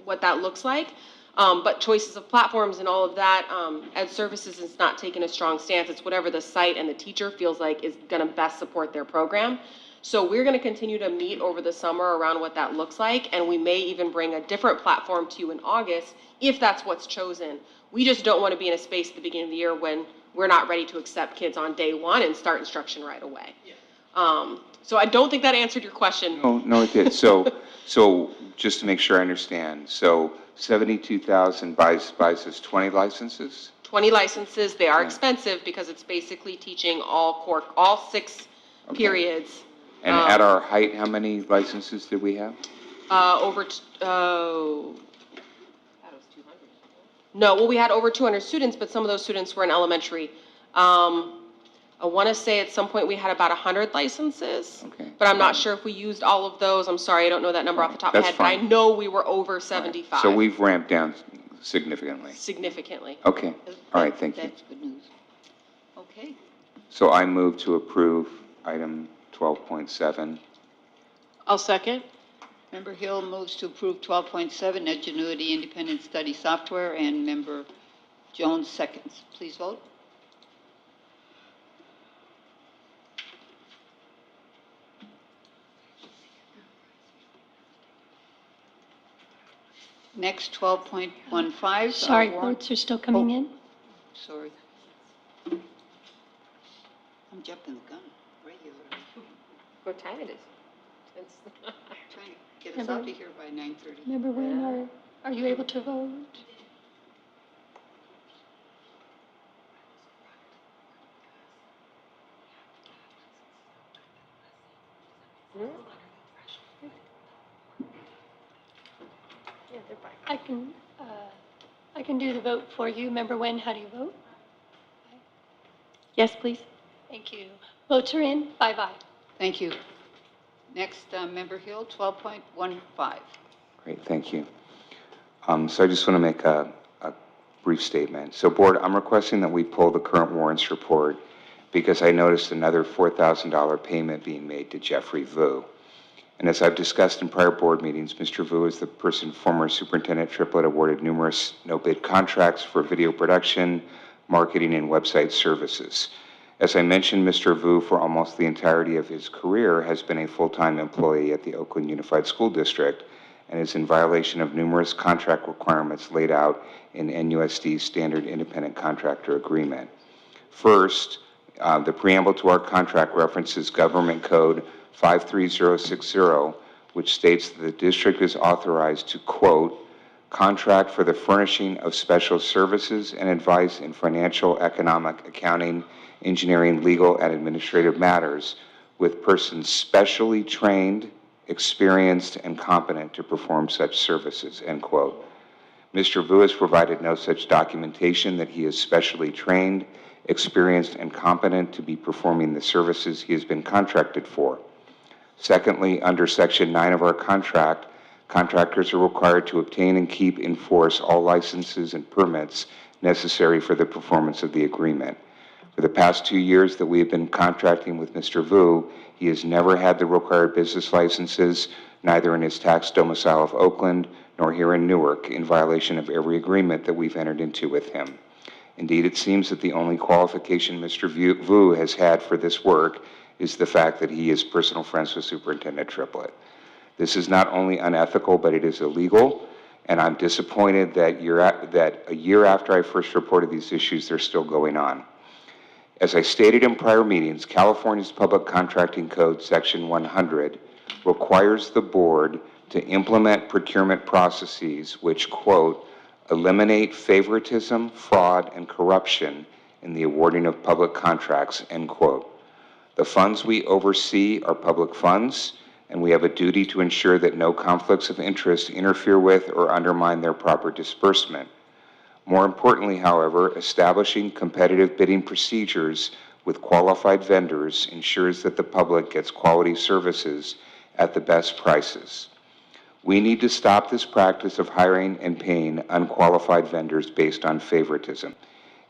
what that looks like. But choices of platforms and all of that, Ed Services is not taking a strong stance. It's whatever the site and the teacher feels like is going to best support their program. So we're going to continue to meet over the summer around what that looks like, and we may even bring a different platform to you in August if that's what's chosen. We just don't want to be in a space at the beginning of the year when we're not ready to accept kids on day one and start instruction right away. So I don't think that answered your question. No, it did. So just to make sure I understand, so 72,000 buys us 20 licenses? 20 licenses. They are expensive because it's basically teaching all 6 periods. And at our height, how many licenses did we have? No, well, we had over 200 students, but some of those students were in elementary. I want to say at some point we had about 100 licenses, but I'm not sure if we used all of those. I'm sorry, I don't know that number off the top of my head, but I know we were over 75. So we've ramped down significantly. Significantly. Okay, all right, thank you. That's good news. Okay. So I move to approve item 12.7. I'll second. Member Hill moves to approve 12.7, Edgenuity Independent Study Software, and Member Jones seconds. Please vote. Next, 12.15. Sorry, votes are still coming in. Sorry. I'm jumping the gun regularly. What time it is? Trying to get us out of here by 9:30. Member Wynn, are you able to vote? Yeah, they're fine. I can do the vote for you. Member Wynn, how do you vote? Yes, please. Thank you. Votes are in. Bye-bye. Thank you. Next, Member Hill, 12.15. Great, thank you. So I just want to make a brief statement. So Board, I'm requesting that we pull the current warrants report because I noticed another $4,000 payment being made to Jeffrey Vu. And as I've discussed in prior board meetings, Mr. Vu is the person former Superintendent Triplett awarded numerous no-bid contracts for video production, marketing, and website services. As I mentioned, Mr. Vu, for almost the entirety of his career, has been a full-time employee at the Oakland Unified School District and is in violation of numerous contract requirements laid out in NUSD's Standard Independent Contractor Agreement. First, the preamble to our contract references Government Code 53060, which states that the district is authorized to, quote, contract for the furnishing of special services and advice in financial, economic, accounting, engineering, legal, and administrative matters with persons specially trained, experienced, and competent to perform such services, end quote. Mr. Vu has provided no such documentation that he is specially trained, experienced, and competent to be performing the services he has been contracted for. Secondly, under Section 9 of our contract, contractors are required to obtain and keep in force all licenses and permits necessary for the performance of the agreement. For the past 2 years that we have been contracting with Mr. Vu, he has never had the required business licenses, neither in his tax domicile of Oakland nor here in Newark, in violation of every agreement that we've entered into with him. Indeed, it seems that the only qualification Mr. Vu has had for this work is the fact that he is personal friends with Superintendent Triplett. This is not only unethical, but it is illegal, and I'm disappointed that a year after I first reported these issues, they're still going on. As I stated in prior meetings, California's Public Contracting Code, Section 100, requires the board to implement procurement processes which, quote, eliminate favoritism, fraud, and corruption in the awarding of public contracts, end quote. The funds we oversee are public funds, and we have a duty to ensure that no conflicts of interest interfere with or undermine their proper disbursement. More importantly, however, establishing competitive bidding procedures with qualified vendors ensures that the public gets quality services at the best prices. We need to stop this practice of hiring and paying unqualified vendors based on favoritism.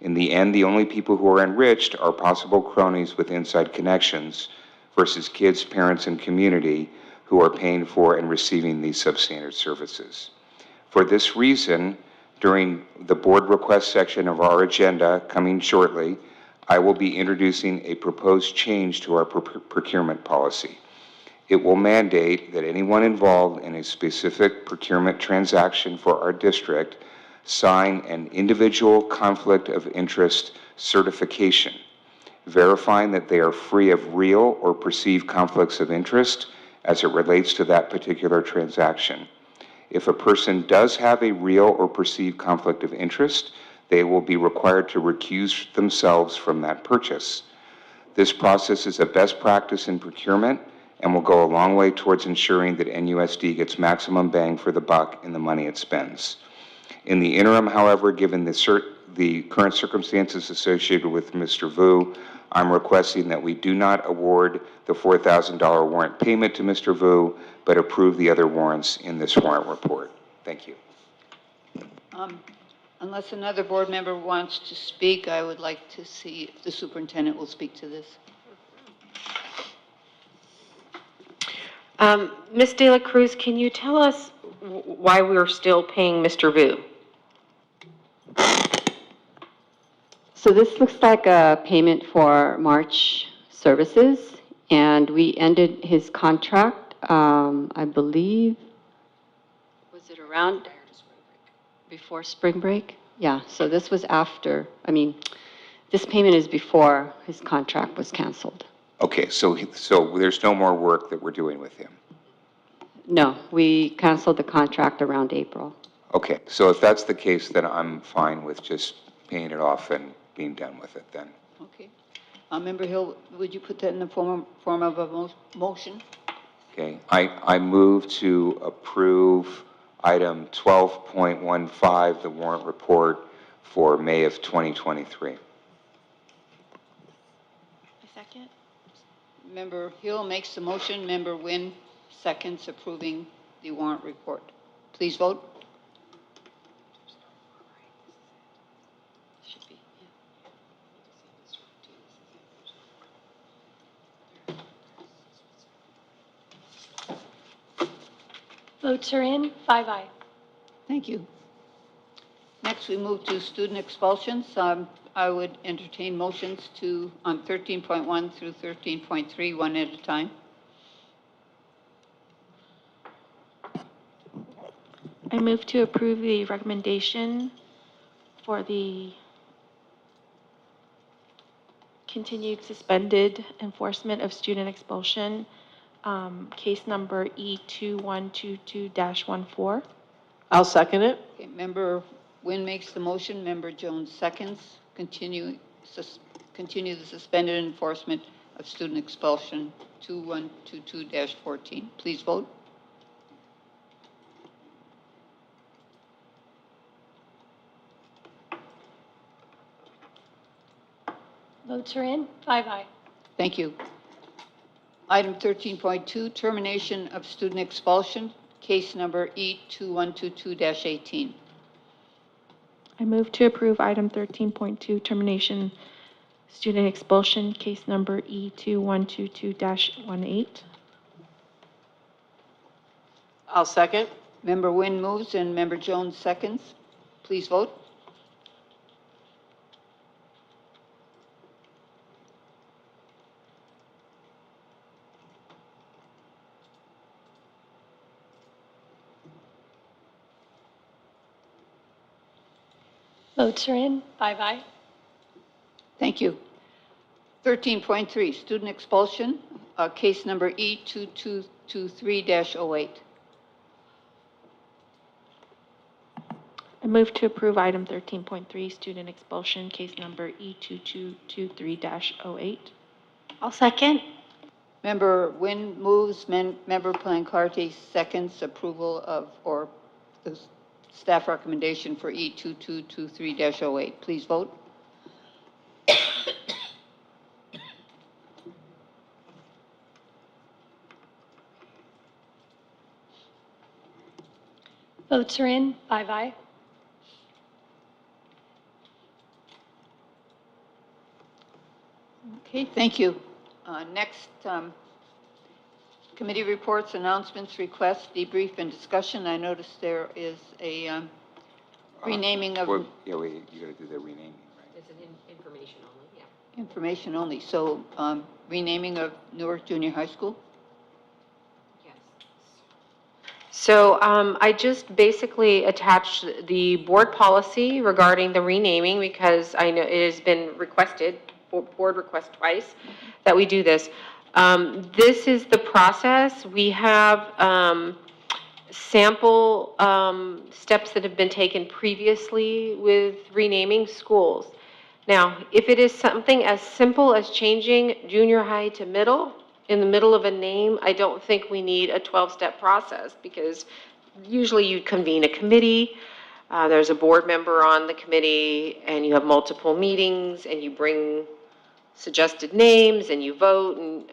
In the end, the only people who are enriched are possible cronies with inside connections versus kids, parents, and community who are paying for and receiving these substandard services. For this reason, during the board request section of our agenda coming shortly, I will be introducing a proposed change to our procurement policy. It will mandate that anyone involved in a specific procurement transaction for our district sign an individual conflict of interest certification, verifying that they are free of real or perceived conflicts of interest as it relates to that particular transaction. If a person does have a real or perceived conflict of interest, they will be required to recuse themselves from that purchase. This process is a best practice in procurement and will go a long way towards ensuring that NUSD gets maximum bang for the buck in the money it spends. In the interim, however, given the current circumstances associated with Mr. Vu, I'm requesting that we do not award the $4,000 warrant payment to Mr. Vu, but approve the other warrants in this warrant report. Thank you. Unless another board member wants to speak, I would like to see if the superintendent will speak to this. Ms. De La Cruz, can you tell us why we're still paying Mr. Vu? So this looks like a payment for March services, and we ended his contract, I believe, was it around before spring break? Yeah, so this was after, this payment is before his contract was canceled. Okay, so there's no more work that we're doing with him. No, we canceled the contract around April. Okay, so if that's the case, then I'm fine with just paying it off and being done with it then. Okay. Member Hill, would you put that in the form of a motion? Okay, I move to approve item 12.15, the warrant report for May of 2023. A second? Member Hill makes the motion. Member Nguyen seconds approving the warrant report. Please vote. Votes are in, 5 ayes. Thank you. Next, we move to student expulsions. I would entertain motions on 13.1 through 13.3, one at a time. I move to approve the recommendation for the continued suspended enforcement of student expulsion, case number E2122-14. I'll second it. Okay, Member Nguyen makes the motion. Member Jones seconds. Continue the suspended enforcement of student expulsion 2122-14. Please vote. Votes are in, 5 ayes. Thank you. Item 13.2, termination of student expulsion, case number E2122-18. I move to approve item 13.2, termination student expulsion, case number E2122-18. I'll second. Member Nguyen moves and Member Jones seconds. Please vote. Votes are in, 5 ayes. Thank you. 13.3, student expulsion, case number E2223-08. I move to approve item 13.3, student expulsion, case number E2223-08. I'll second. Member Nguyen moves, Member Plancarte seconds approval of, or the staff recommendation for E2223-08. Please vote. Votes are in, 5 aye. Okay, thank you. Next, committee reports, announcements, requests, debrief, and discussion. I noticed there is a renaming of You gotta do the renaming, right? It's an information only, yeah. information only. So renaming of Newark Junior High School. So I just basically attached the board policy regarding the renaming because I know it has been requested, board request twice, that we do this. This is the process. We have sample steps that have been taken previously with renaming schools. Now, if it is something as simple as changing junior high to middle, in the middle of a name, I don't think we need a 12-step process because usually you convene a committee, there's a board member on the committee, and you have multiple meetings, and you bring suggested names, and you vote, and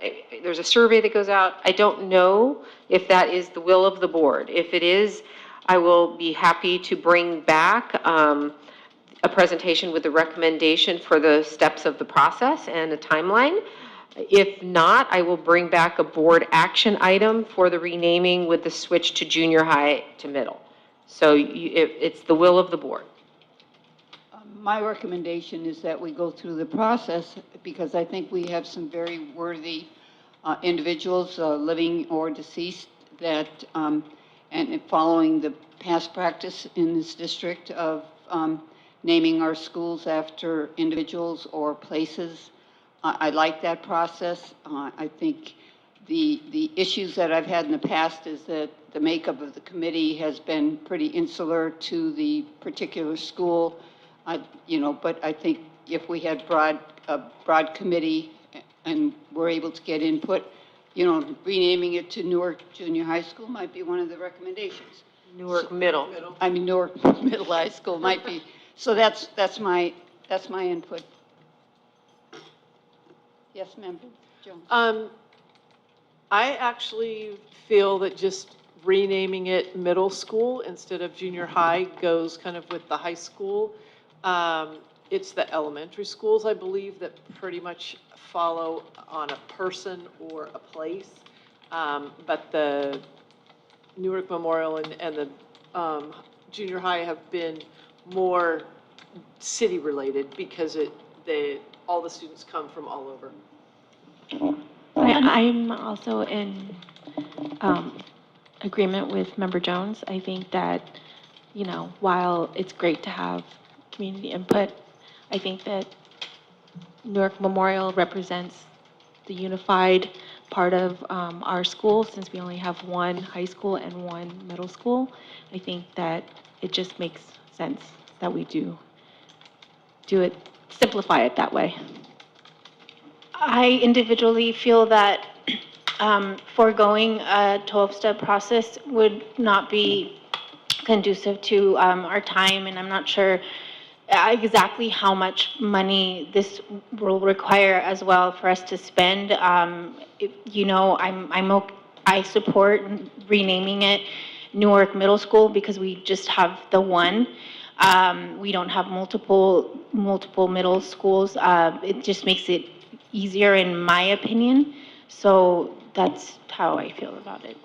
there's a survey that goes out. I don't know if that is the will of the board. If it is, I will be happy to bring back a presentation with the recommendation for the steps of the process and a timeline. If not, I will bring back a board action item for the renaming with the switch to junior high to middle. So it's the will of the board. My recommendation is that we go through the process because I think we have some very worthy individuals, living or deceased, that, and following the past practice in this district of naming our schools after individuals or places. I like that process. I think the issues that I've had in the past is that the makeup of the committee has been pretty insular to the particular school. But I think if we had a broad committee and were able to get input, renaming it to Newark Junior High School might be one of the recommendations. Newark Middle. I mean, Newark Middle High School might be. So that's my input. Yes, Member Jones. I actually feel that just renaming it middle school instead of junior high goes kind of with the high school. It's the elementary schools, I believe, that pretty much follow on a person or a place. But the Newark Memorial and the junior high have been more city-related because all the students come from all over. I'm also in agreement with Member Jones. I think that, while it's great to have community input, I think that Newark Memorial represents the unified part of our school, since we only have one high school and one middle school. I think that it just makes sense that we do it, simplify it that way. I individually feel that foregoing a 12-step process would not be conducive to our time, and I'm not sure exactly how much money this will require as well for us to spend. I support renaming it Newark Middle School because we just have the one. We don't have multiple middle schools. It just makes it easier in my opinion. So that's how I feel about it.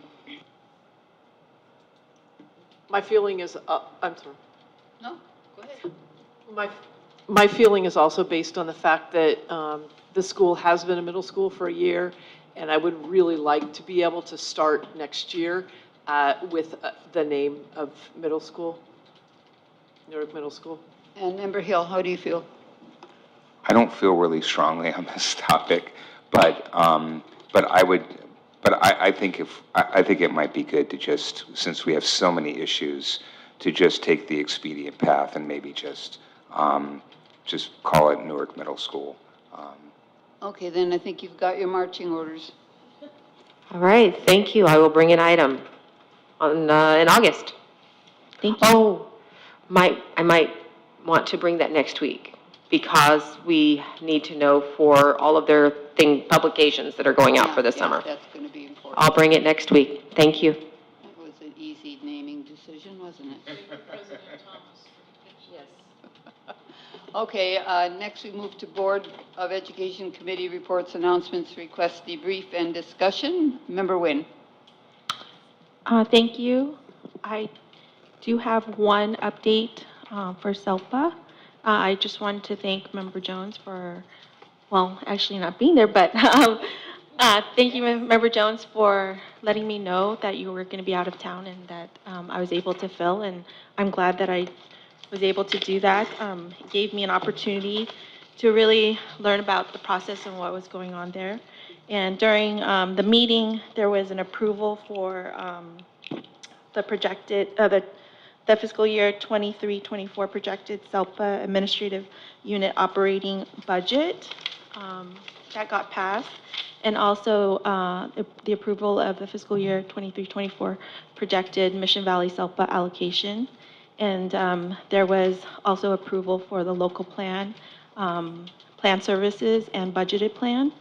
My feeling is, I'm sorry. No, go ahead. My feeling is also based on the fact that the school has been a middle school for a year, and I would really like to be able to start next year with the name of middle school, Newark Middle School. And Member Hill, how do you feel? I don't feel really strongly on this topic, but I think it might be good to just, since we have so many issues, to just take the expedient path and maybe just call it Newark Middle School. Okay, then I think you've got your marching orders. All right, thank you. I will bring an item in August. Thank you. Oh, I might want to bring that next week because we need to know for all of their publications that are going out for the Yeah, summer. that's going to be important. I'll bring it next week. Thank you. That was an easy naming decision, wasn't it? Yes. Okay, next we move to Board of Education Committee reports, announcements, requests, debrief, and discussion. Member Nguyen. Thank you. I do have one update for SELPA. I just wanted to thank Member Jones for, well, actually not being there, but thank you, Member Jones, for letting me know that you were going to be out of town and that I was able to fill, and I'm glad that I was able to do that. It gave me an opportunity to really learn about the process and what was going on there. And during the meeting, there was an approval for the projected, the fiscal year 23-24 projected SELPA Administrative Unit operating budget that got passed, and also the approval of the fiscal year 23-24 projected Mission Valley SELPA allocation. And there was also approval for the local plan, plan services, and budgeted plan.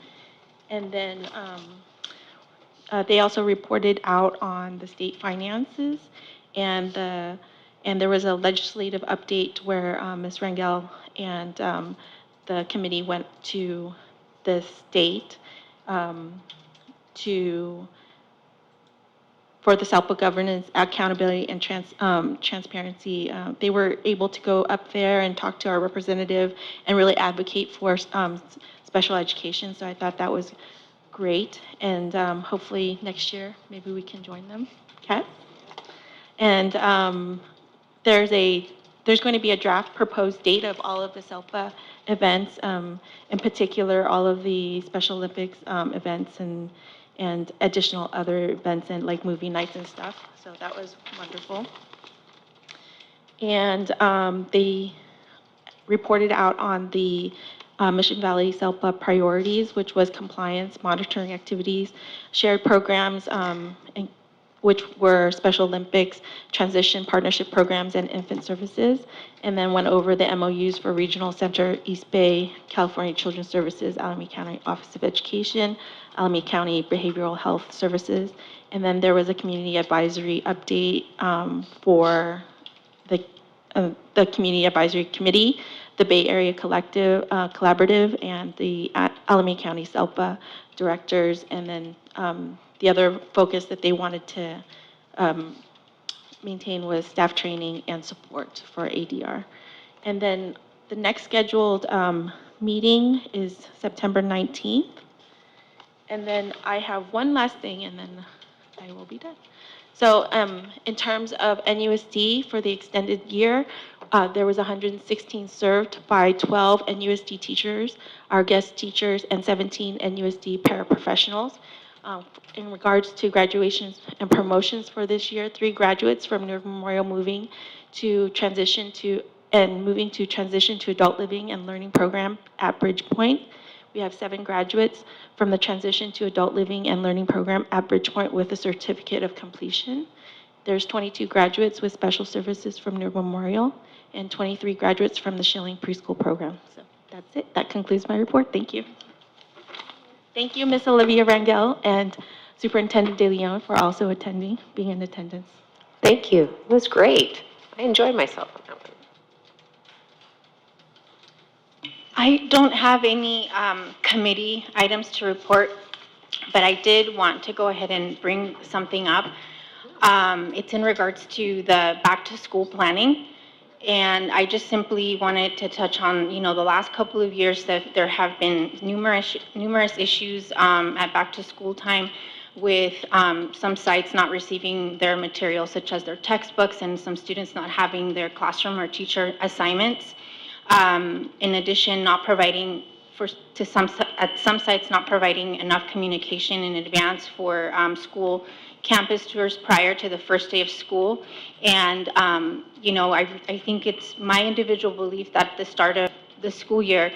And then they also reported out on the state finances, and there was a legislative update where Ms. Rangel and the committee went to the state for the SELPA governance, accountability, and transparency. They were able to go up there and talk to our representative and really advocate for special education. So I thought that was great. And hopefully next year, maybe we can join them. Okay? And there's going to be a draft proposed date of all of the SELPA events, in particular, all of the Special Olympics events and additional other events and like movie nights and stuff. So that was wonderful. And they reported out on the Mission Valley SELPA priorities, which was compliance, monitoring activities, shared programs, which were Special Olympics, transition partnership programs, and infant services, and then went over the MOUs for Regional Center, East Bay, California Children's Services, Alameda County Office of Education, Alameda County Behavioral Health Services, and then there was a community advisory update for the Community Advisory Committee, the Bay Area Collective, Collaborative, and the Alameda County SELPA directors, and then the other focus that they wanted to maintain was staff training and support for ADR. And then the next scheduled meeting is September 19th. And then I have one last thing, and then I will be done. So in terms of NUSD for the extended year, there was 116 served by 12 NUSD teachers, our guest teachers, and 17 NUSD paraprofessionals. In regards to graduations and promotions for this year, 3 graduates from Newark Memorial moving to transition to adult living and learning program at Bridgepoint. We have 7 graduates from the transition to adult living and learning program at Bridgepoint with a certificate of completion. There's 22 graduates with special services from Newark Memorial and 23 graduates from the Schilling preschool program. So that's it. That concludes my report. Thank you. Thank you, Ms. Olivia Rangel and Superintendent De Leon for also attending, being in attendance. Thank you. It was great. I enjoyed myself on that one. I don't have any committee items to report, but I did want to go ahead and bring something up. It's in regards to the back-to-school planning. And I just simply wanted to touch on, the last couple of years that there have been numerous issues at back-to-school time with some sites not receiving their materials, such as their textbooks, and some students not having their classroom or teacher assignments. In addition, not providing at some sites, not providing enough communication in advance for school campus tours prior to the first day of school. And, I think it's my individual belief that the start of the school year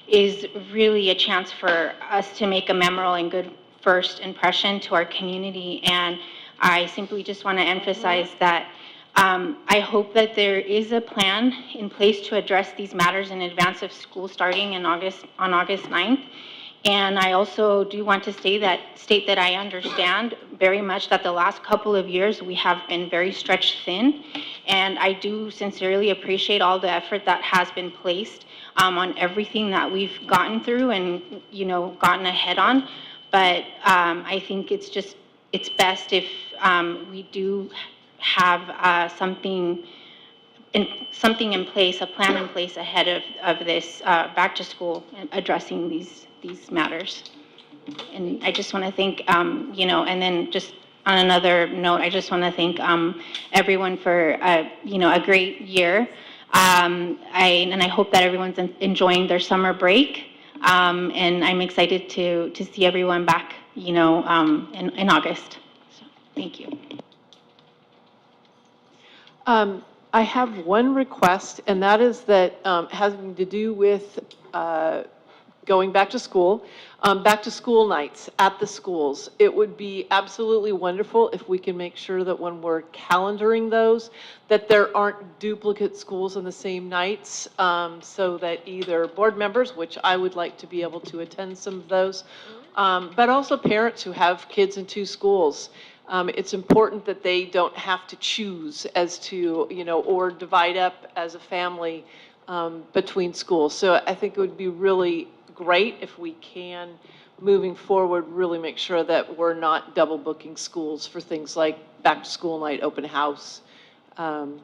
is really a chance for us to make a memorable and good first impression to our community. And I simply just want to emphasize that I hope that there is a plan in place to address these matters in advance of school starting on August 9th. And I also do want to state that I understand very much that the last couple of years we have been very stretched thin. And I do sincerely appreciate all the effort that has been placed on everything that we've gotten through and, gotten ahead on. But I think it's best if we do have something in place, a plan in place ahead of this back to school and addressing these matters. And I just want to thank, and then just on another note, I just want to thank everyone for, a great year. And I hope that everyone's enjoying their summer break. And I'm excited to see everyone back, in August. So, thank you. I have one request, and that is that having to do with going back to school nights at the schools. It would be absolutely wonderful if we can make sure that when we're calendaring those, that there aren't duplicate schools on the same nights, so that either board members, which I would like to be able to attend some of those, but also parents who have kids in two schools. It's important that they don't have to choose as to, or divide up as a family between schools. So I think it would be really great if we can, moving forward, really make sure that we're not double booking schools for things like back to school night, open house, from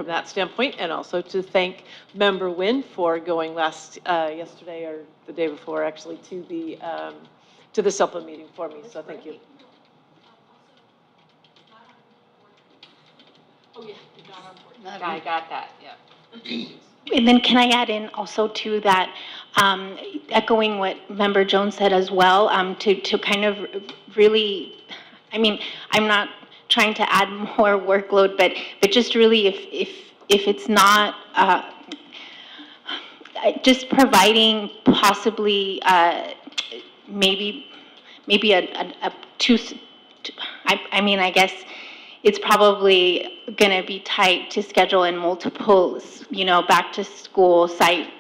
that standpoint. And also to thank Member Nguyen for going yesterday or the day before, actually, to the SELPA meeting for me. So thank you. Oh, yeah, I got that, yeah. And then can I add in also to that, echoing what Member Jones said as well, to kind of really, I'm not trying to add more workload, but just really if it's not, just providing possibly, maybe I guess it's probably going to be tight to schedule in multiple, back to school site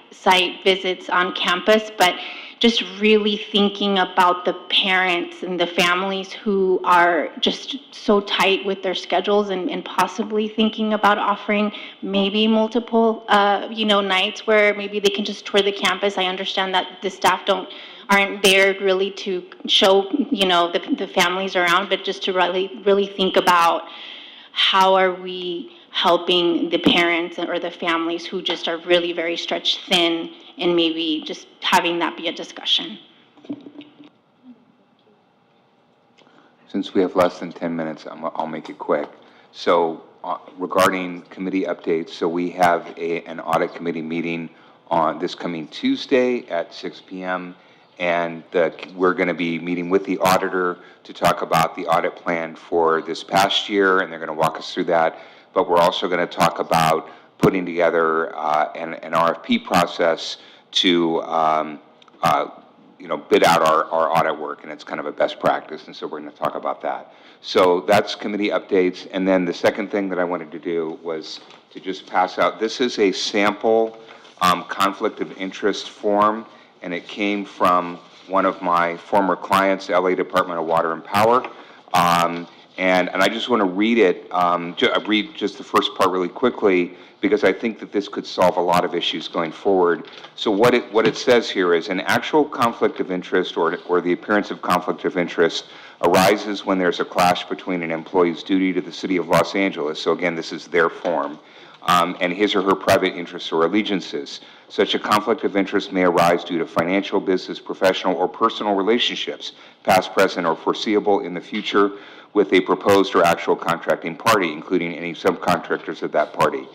visits on campus, but just really thinking about the parents and the families who are just so tight with their schedules and possibly thinking about offering maybe multiple, nights where maybe they can just tour the campus. I understand that the staff aren't there really to show, the families around, but just to really think about how are we helping the parents or the families who just are really very stretched thin, and maybe just having that be a discussion. Since we have less than 10 minutes, I'll make it quick. So regarding committee updates, so we have an audit committee meeting on this coming Tuesday at 6 p.m. And we're going to be meeting with the auditor to talk about the audit plan for this past year, and they're going to walk us through that. But we're also going to talk about putting together an RFP process to bid out our audit work, and it's kind of a best practice, and so we're going to talk about that. So that's committee updates. And then the second thing that I wanted to do was to just pass out, this is a sample conflict of interest form, and it came from one of my former clients, the LA Department of Water and Power. And I just want to read it, read just the first part really quickly, because I think that this could solve a lot of issues going forward. So what it says here is an actual conflict of interest or the appearance of conflict of interest arises when there's a clash between an employee's duty to the city of Los Angeles. So again, this is their form. And his or her private interests or allegiances. Such a conflict of interest may arise due to financial, business, professional, or personal relationships, past, present, or foreseeable in the future, with a proposed or actual contracting party, including any subcontractors of that party.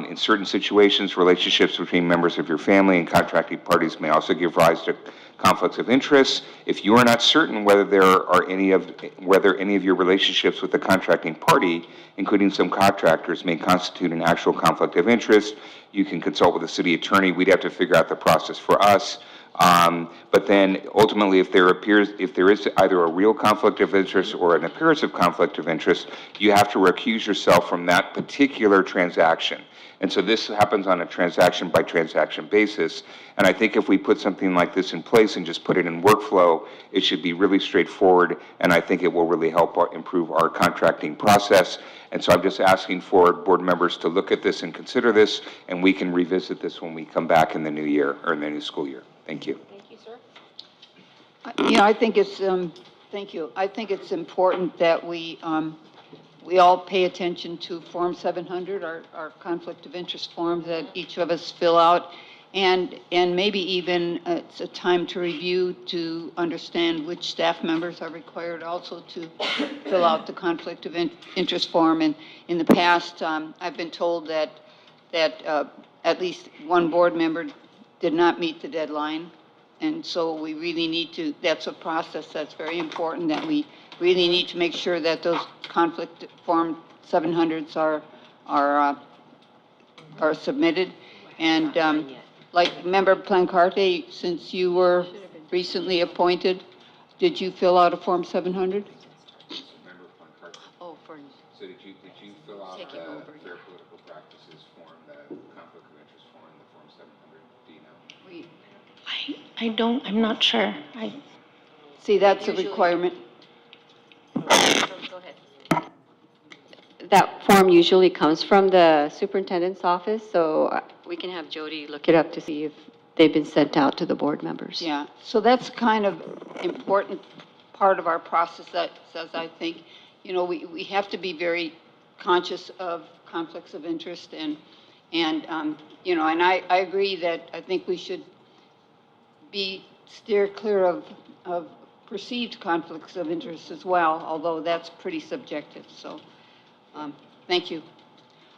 In certain situations, relationships between members of your family and contracting parties may also give rise to conflicts of interest. If you are not certain whether any of your relationships with the contracting party, including some contractors, may constitute an actual conflict of interest, you can consult with the city attorney. We'd have to figure out the process for us. But then ultimately, if there is either a real conflict of interest or an appearance of conflict of interest, you have to recuse yourself from that particular transaction. And so this happens on a transaction by transaction basis. And I think if we put something like this in place and just put it in workflow, it should be really straightforward. And I think it will really help improve our contracting process. And so I'm just asking for board members to look at this and consider this, and we can revisit this when we come back in the new year or in the new school year. Thank you. Thank you, sir. I think it's, thank you. I think it's important that we all pay attention to Form 700, our conflict of interest form that each of us fill out. And maybe even it's a time to review to understand which staff members are required also to fill out the conflict of interest form. And in the past, I've been told that at least one board member did not meet the deadline. And so we really need to, that's a process that's very important, that we really need to make sure that those conflict form 700s are submitted. And like Member Plancarte, since you were recently appointed, did you fill out a Form 700? Oh, for So did you fill out the Fair Political Practices form, the conflict of interest form, the Form 700? Do you know? I don't, I'm not sure. See, that's a requirement. Go ahead. That form usually comes from the superintendent's office, so we can have Jody look it up to see if they've been sent out to the board members. Yeah, so that's kind of important part of our process that says, I think, we have to be very conscious of conflicts of interest and I agree that I think we should steer clear of perceived conflicts of interest as well, although that's pretty subjective, so thank you.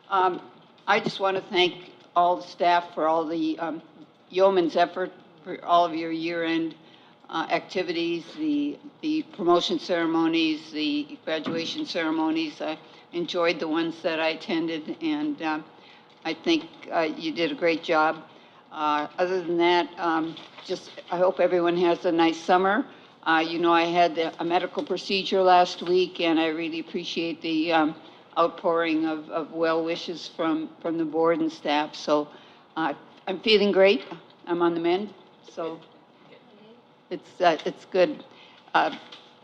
I just want to thank all the staff for all the yeoman's effort for all of your year-end activities, the promotion ceremonies, the graduation ceremonies. I enjoyed the ones that I attended, and I think you did a great job. Other than that, I hope everyone has a nice summer. I had a medical procedure last week, and I really appreciate the outpouring of well wishes from the board and staff. So I'm feeling great. I'm on the mend, so it's good.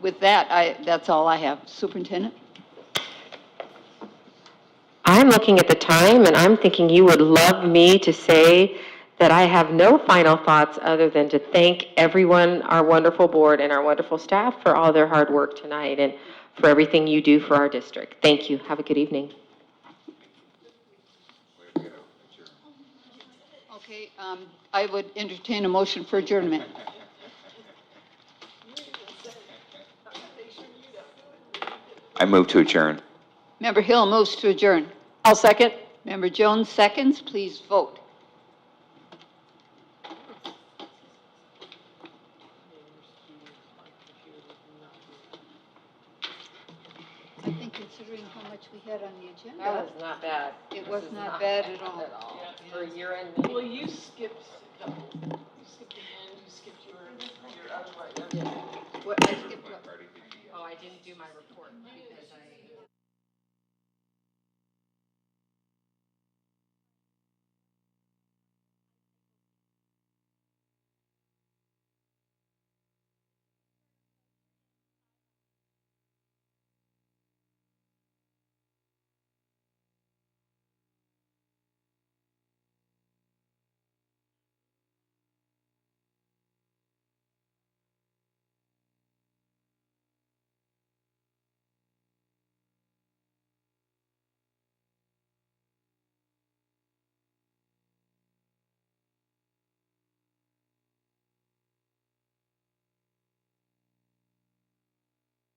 With that, that's all I have. Superintendent? I'm looking at the time, and I'm thinking you would love me to say that I have no final thoughts other than to thank everyone, our wonderful board and our wonderful staff for all their hard work tonight and for everything you do for our district. Thank you. Have a good evening. Okay, I would entertain a motion for adjournment. I move to adjourn. Member Hill moves to adjourn. I'll second. Member Jones seconds. Please vote. I think considering how much we had on the agenda. That was not bad. It was not bad at all. For a year-end Well, you skipped a couple.